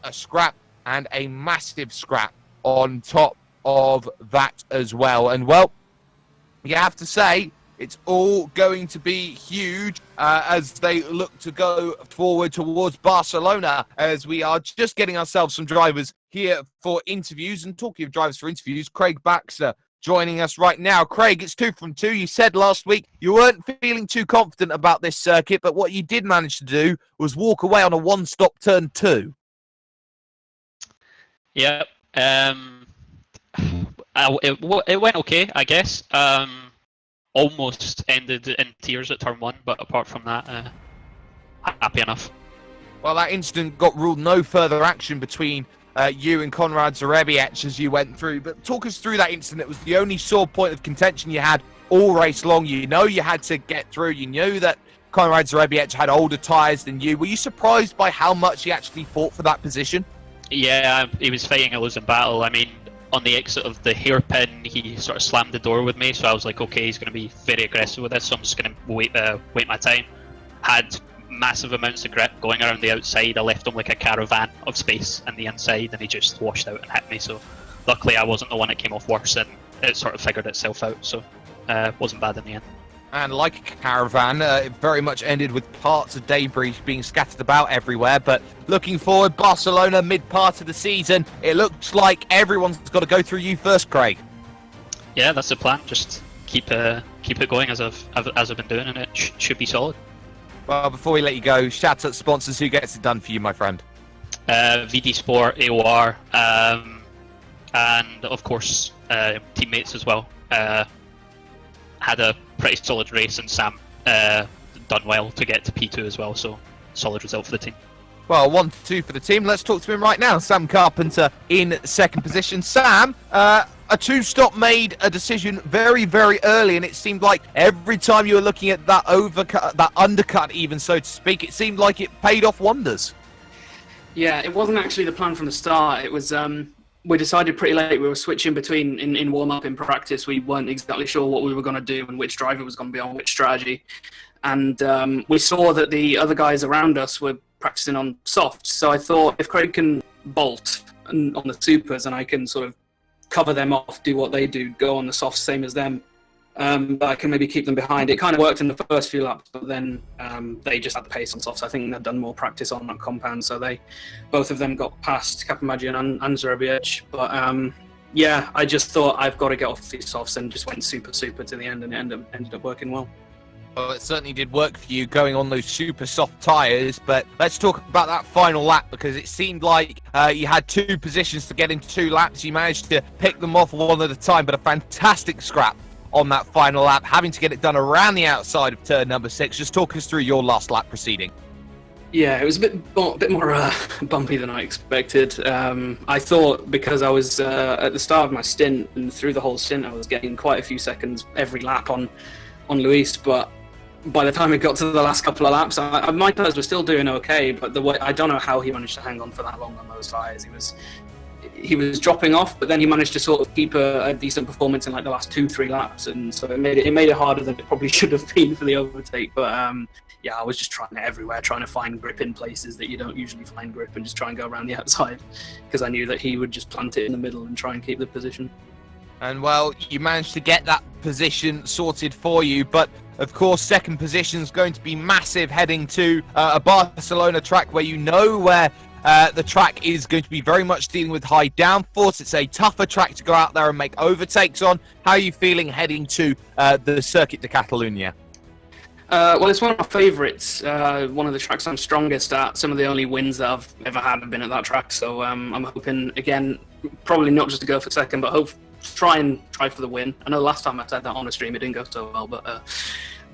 and a massive scrap on top of that as well. And well, you have to say, it's all going to be huge as they look to go forward towards Barcelona, as we are just getting ourselves some drivers here for interviews. And talking of drivers for interviews, Craig Baxter joining us right now. Craig, it's 2 from 2. You said last week you weren't feeling too confident about this circuit, but what you did manage to do was walk away on a one-stop turn 2. Yeah, it went okay, I guess. Almost ended in tears at turn 1, but apart from that, happy enough. Well, that incident got ruled no further action between you and Konrad Zarebiec as you went through. But talk us through that incident. It was the only sore point of contention you had all race long. You know you had to get through. You knew that Konrad Zarebiec had older tyres than you. Were you surprised by how much he actually fought for that position? Yeah, he was fighting a losing battle. I mean, on the exit of the hairpin, he sort of slammed the door with me, so I was like, okay, he's going to be very aggressive with this, so I'm just going to wait my time. Had massive amounts of grip going around the outside. I left him like a caravan of space in the inside, and he just washed out and hit me. So luckily I wasn't the one that came off worse, and it sort of figured itself out, so wasn't bad in the end. And like a caravan, it very much ended with parts of debris being scattered about everywhere. But looking forward, Barcelona mid-part of the season, it looks like everyone's got to go through you first, Craig. Yeah, that's the plan. Just keep it going as I've been doing, and it should be solid. Well, before we let you go, shout out sponsors. Who gets it done for you, my friend? VD Sport, AOR, and of course teammates as well. Had a pretty solid race, and Sam done well to get to P2 as well, so solid result for the team. Well, 1-2 for the team. Let's talk to him right now. Sam Carpenter in second position. Sam, a 2-stop made a decision very, very early, and it seemed like every time you were looking at that undercut even, so to speak, it seemed like it paid off wonders. Yeah, it wasn't actually the plan from the start. It was we decided pretty late. We were switching between in warm-up, in practice. We weren't exactly sure what we were going to do and which driver was going to be on which strategy. And we saw that the other guys around us were practicing on softs. So I thought, if Craig can bolt on the supers and I can sort of cover them off, do what they do, go on the softs, same as them, but I can maybe keep them behind. It kind of worked in the first few laps, but then they just had the pace on softs. I think they'd done more practice on that compound, so both of them got past Capamagian and Zarebiec. But yeah, I just thought I've got to get off these softs, and just went super to the end, and it ended up working well. Well, it certainly did work for you going on those super soft tyres, but let's talk about that final lap, because it seemed like you had 2 positions to get into 2 laps. You managed to pick them off one at a time, but a fantastic scrap on that final lap, having to get it done around the outside of turn number 6. Just talk us through your last lap proceeding. Yeah, it was a bit more bumpy than I expected. I thought, because I was at the start of my stint, and through the whole stint, I was getting quite a few seconds every lap on Luis, but by the time it got to the last couple of laps, my tyres were still doing okay, but I don't know how he managed to hang on for that long on those tyres. he was dropping off, but then he managed to sort of keep a decent performance in like the last 2-3 laps, and so it made it harder than it probably should have been for the overtake. But yeah, I was just trying it everywhere, trying to find grip in places that you don't usually find grip, and just try and go around the outside, because I knew that he would just plant it in the middle and try and keep the position. And well, you managed to get that position sorted for you, but of course, second position is going to be massive heading to a Barcelona track where the track is going to be very much dealing with high downforce. It's a tougher track to go out there and make overtakes on. How are you feeling heading to the Circuit de Catalunya? Well, it's one of my favourites. One of the tracks I'm strongest at. Some of the only wins that I've ever had have been at that track. So I'm hoping, again, probably not just to go for second, but try for the win. I know last time I said that on a stream, it didn't go so well, but I'm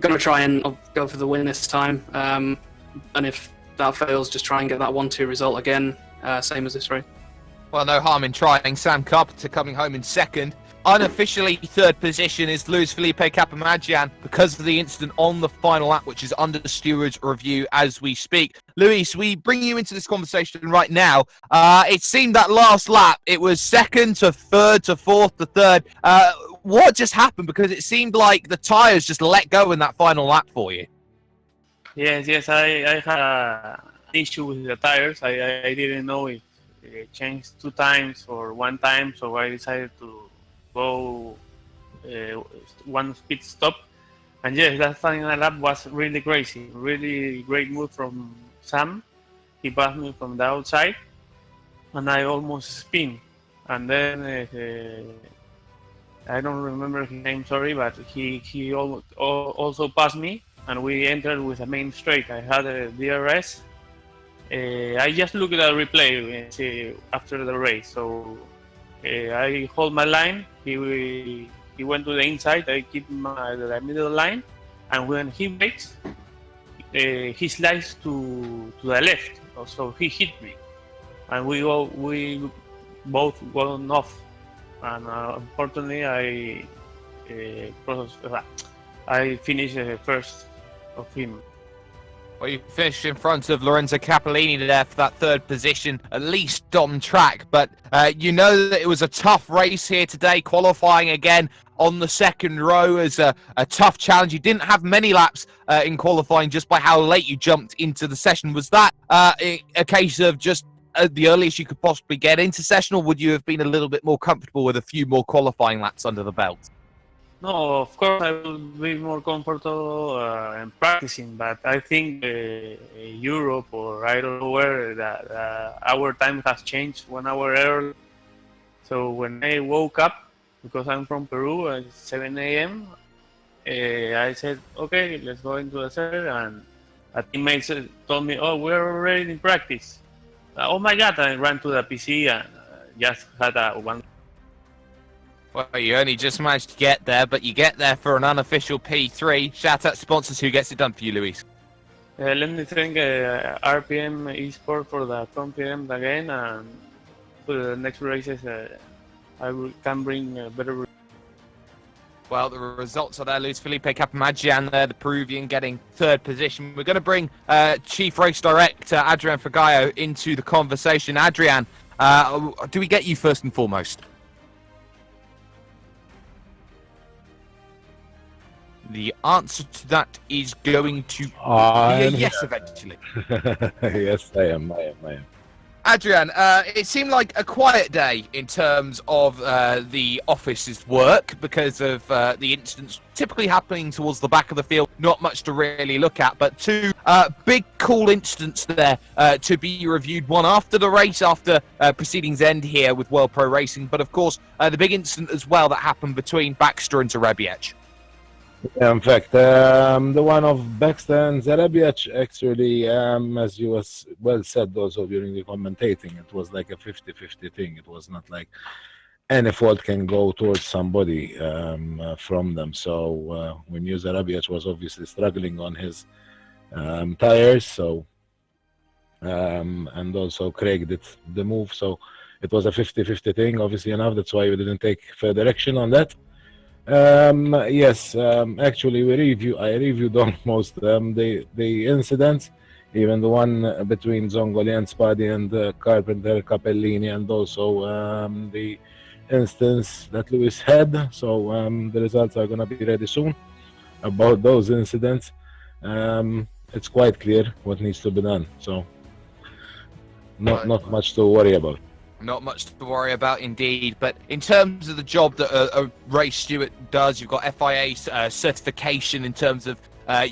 going to try and go for the win this time. And if that fails, just try and get that 1-2 result again, same as this race. Well, no harm in trying. Sam Carpenter coming home in second. Unofficially third position is Luis Felipe Capamagian because of the incident on the final lap, which is under the steward's review as we speak. Luis, we bring you into this conversation right now. It seemed that last lap, it was second to third to fourth to third. What just happened? Because it seemed like the tyres just let go in that final lap for you. Yes, I had an issue with the tires. I didn't know if it changed 2 times or 1 time, so I decided to go one speed stop. And yes, that final lap was really crazy. Really great move from Sam. He passed me from the outside, and I almost spin. And then I don't remember his name, sorry, but he also passed me. And we entered with a main straight. I had a DRS. I just looked at the replay after the race. So I hold my line. He went to the inside. I keep the middle line. And when he breaks, he slides to the left. So he hit me, and we both gone off. And unfortunately, I finished first of him. Well, you finished in front of Lorenzo Capellini there for that third position, at least on track. But you know that it was a tough race here today, qualifying again on the second row as a tough challenge. You didn't have many laps in qualifying just by how late you jumped into the session. Was that a case of just the earliest you could possibly get into session, or would you have been a little bit more comfortable with a few more qualifying laps under the belt? No, of course I will be more comfortable in practicing, but I think Europe or I don't know where that our time has changed 1 hour early. So when I woke up, because I'm from Peru at 7 a.m., I said, okay, let's go into the center, and a teammate told me, oh, we're already in practice. Oh my God, I ran to the PC and just had one. Well, you only just managed to get there, but you get there for an unofficial P3. Shout out to sponsors who gets it done for you, Luis. Let me thank RPM Esports for the confidence again, and for the next races I can bring better. Well, the results are there. Luis Felipe Capamagian there, the Peruvian, getting third position. We're going to bring Chief Race Director Adrian Fergallo into the conversation. Adrian, do we get you first and foremost? The answer to that is going to be a yes eventually. Yes, I am. Adrian, it seemed like a quiet day in terms of the office's work because of the incidents typically happening towards the back of the field. Not much to really look at, but 2 big cool incidents there to be reviewed. One after the race, after proceedings end here with World Pro Racing, but of course the big incident as well that happened between Baxter and Zerebiec. Yeah, in fact, the one of Baxter and Zerebiec, actually, as you was well said also during the commentating, it was like a 50-50 thing. It was not like any fault can go towards somebody from them. So we knew Zerebiec was obviously struggling on his tires, so and also Craig did the move. So it was a 50-50 thing, obviously enough. That's why we didn't take further action on that. Yes, actually I reviewed almost the incidents. even the one between Zongoli and Spadi and Carpenter, Capellini, and also the instance that Lewis had. So the results are going to be ready soon about those incidents. It's quite clear what needs to be done. So not much to worry about. Not much to worry about indeed, but in terms of the job that a race steward does, you've got FIA certification in terms of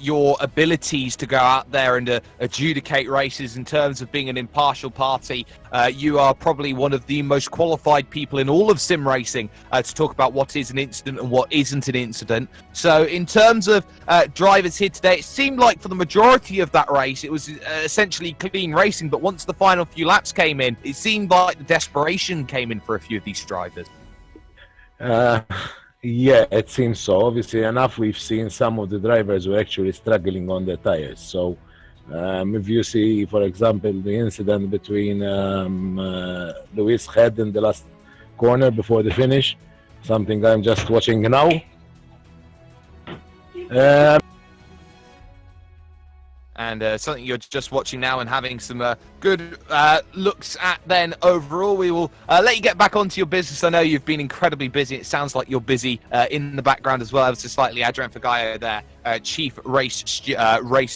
your abilities to go out there and adjudicate races. In terms of being an impartial party, you are probably one of the most qualified people in all of sim racing to talk about what is an incident and what isn't an incident. So in terms of drivers here today, it seemed like for the majority of that race, it was essentially clean racing. But once the final few laps came in, it seemed like the desperation came in for a few of these drivers. Yeah, it seems so. Obviously enough, we've seen some of the drivers were actually struggling on their tires. So if you see, for example, the incident between Luis Head in the last corner before the finish, something I'm just watching now. And something you're just watching now and having some good looks at then overall. We will let you get back onto your business. I know you've been incredibly busy. It sounds like you're busy in the background as well. Ever so slightly, Adrian Fagayo there, Chief Race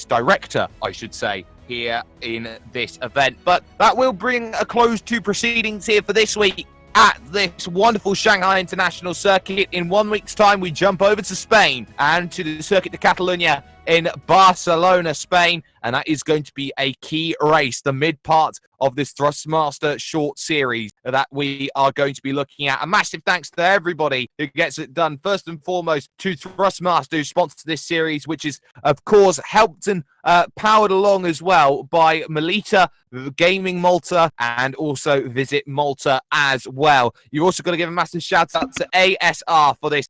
Director, I should say, here in this event. But that will bring a close to proceedings here for this week at this wonderful Shanghai International Circuit. In 1 week's time, we jump over to Spain and to the Circuit de Catalunya in Barcelona, Spain, and that is going to be a key race, the mid part of this Thrustmaster short series that we are going to be looking at. A massive thanks to everybody who gets it done. First and foremost to Thrustmaster, who sponsored this series, which is, of course, helped and powered along as well by Melita Gaming Malta and also Visit Malta as well. You've also got to give a massive shout out to ASR for this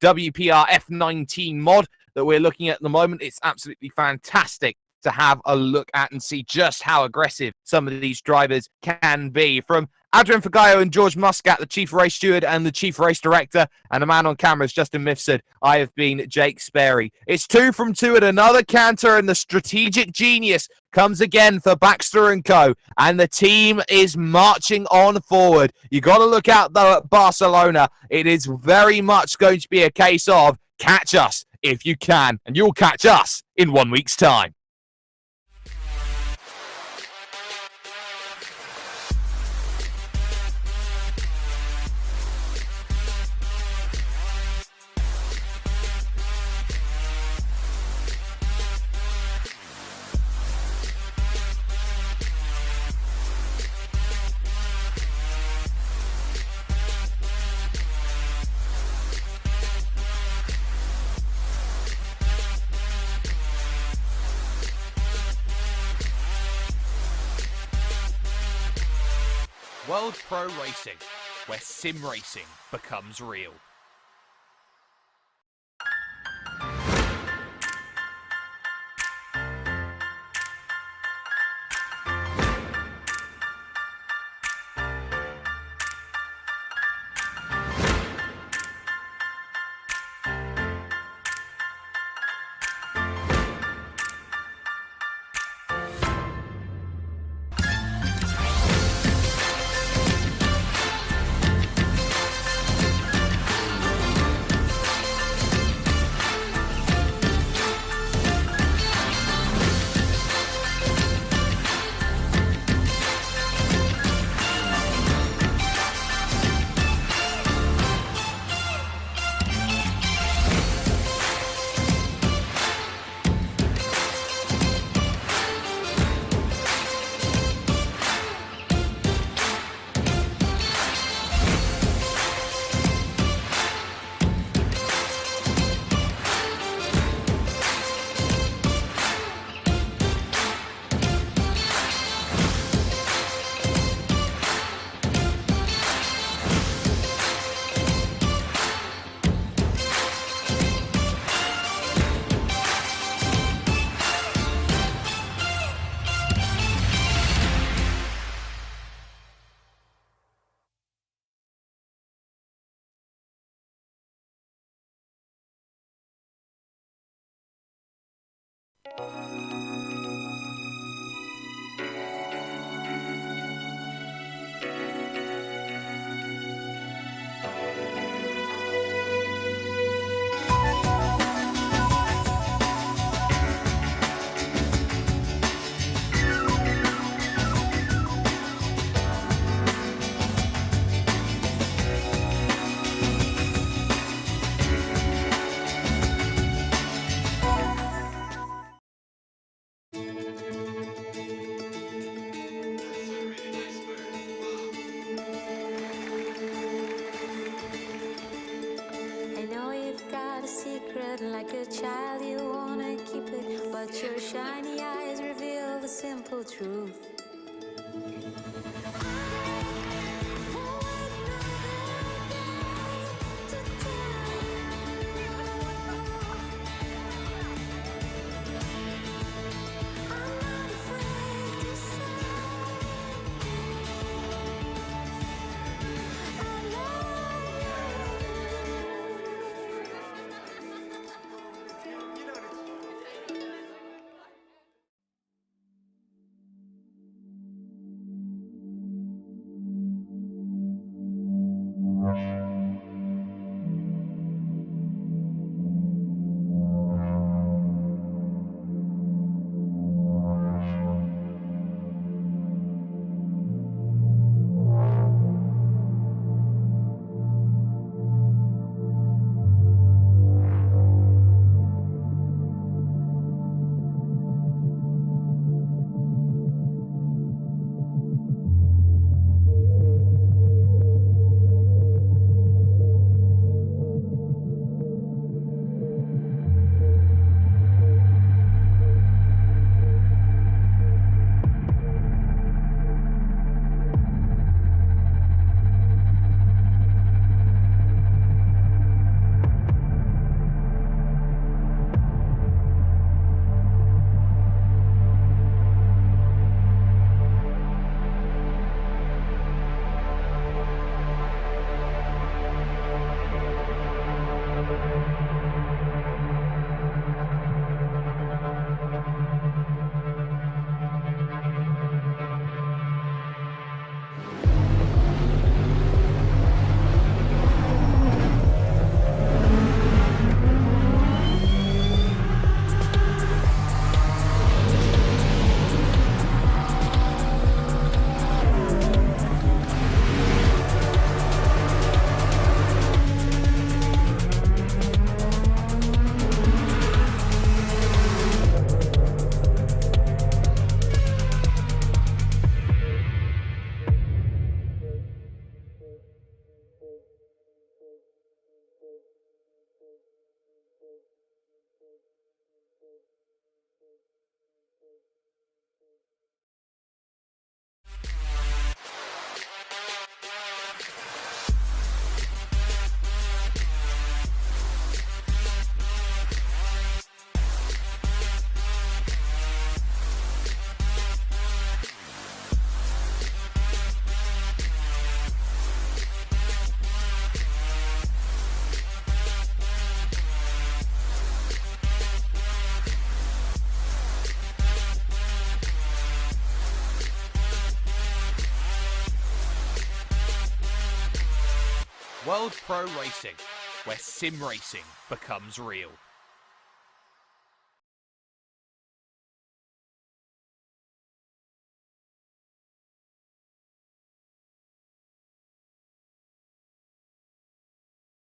WPR-F19 mod that we're looking at the moment. It's absolutely fantastic to have a look at and see just how aggressive some of these drivers can be. From Adrian Fagayo and George Muscat, the Chief Race Steward and the Chief Race Director, and the man on camera is Justin Mifsud. I have been Jake Sperry. It's 2 from 2 at another canter, and the strategic genius comes again for Baxter & Co. And the team is marching on forward. You got to look out, though, at Barcelona. It is very much going to be a case of catch us if you can, and you'll catch us in 1 week's time. World Pro Racing, where sim racing becomes real. secret like a child, you wanna keep it, but your shiny eyes reveal the simple truth. World Pro Racing, where sim racing becomes real.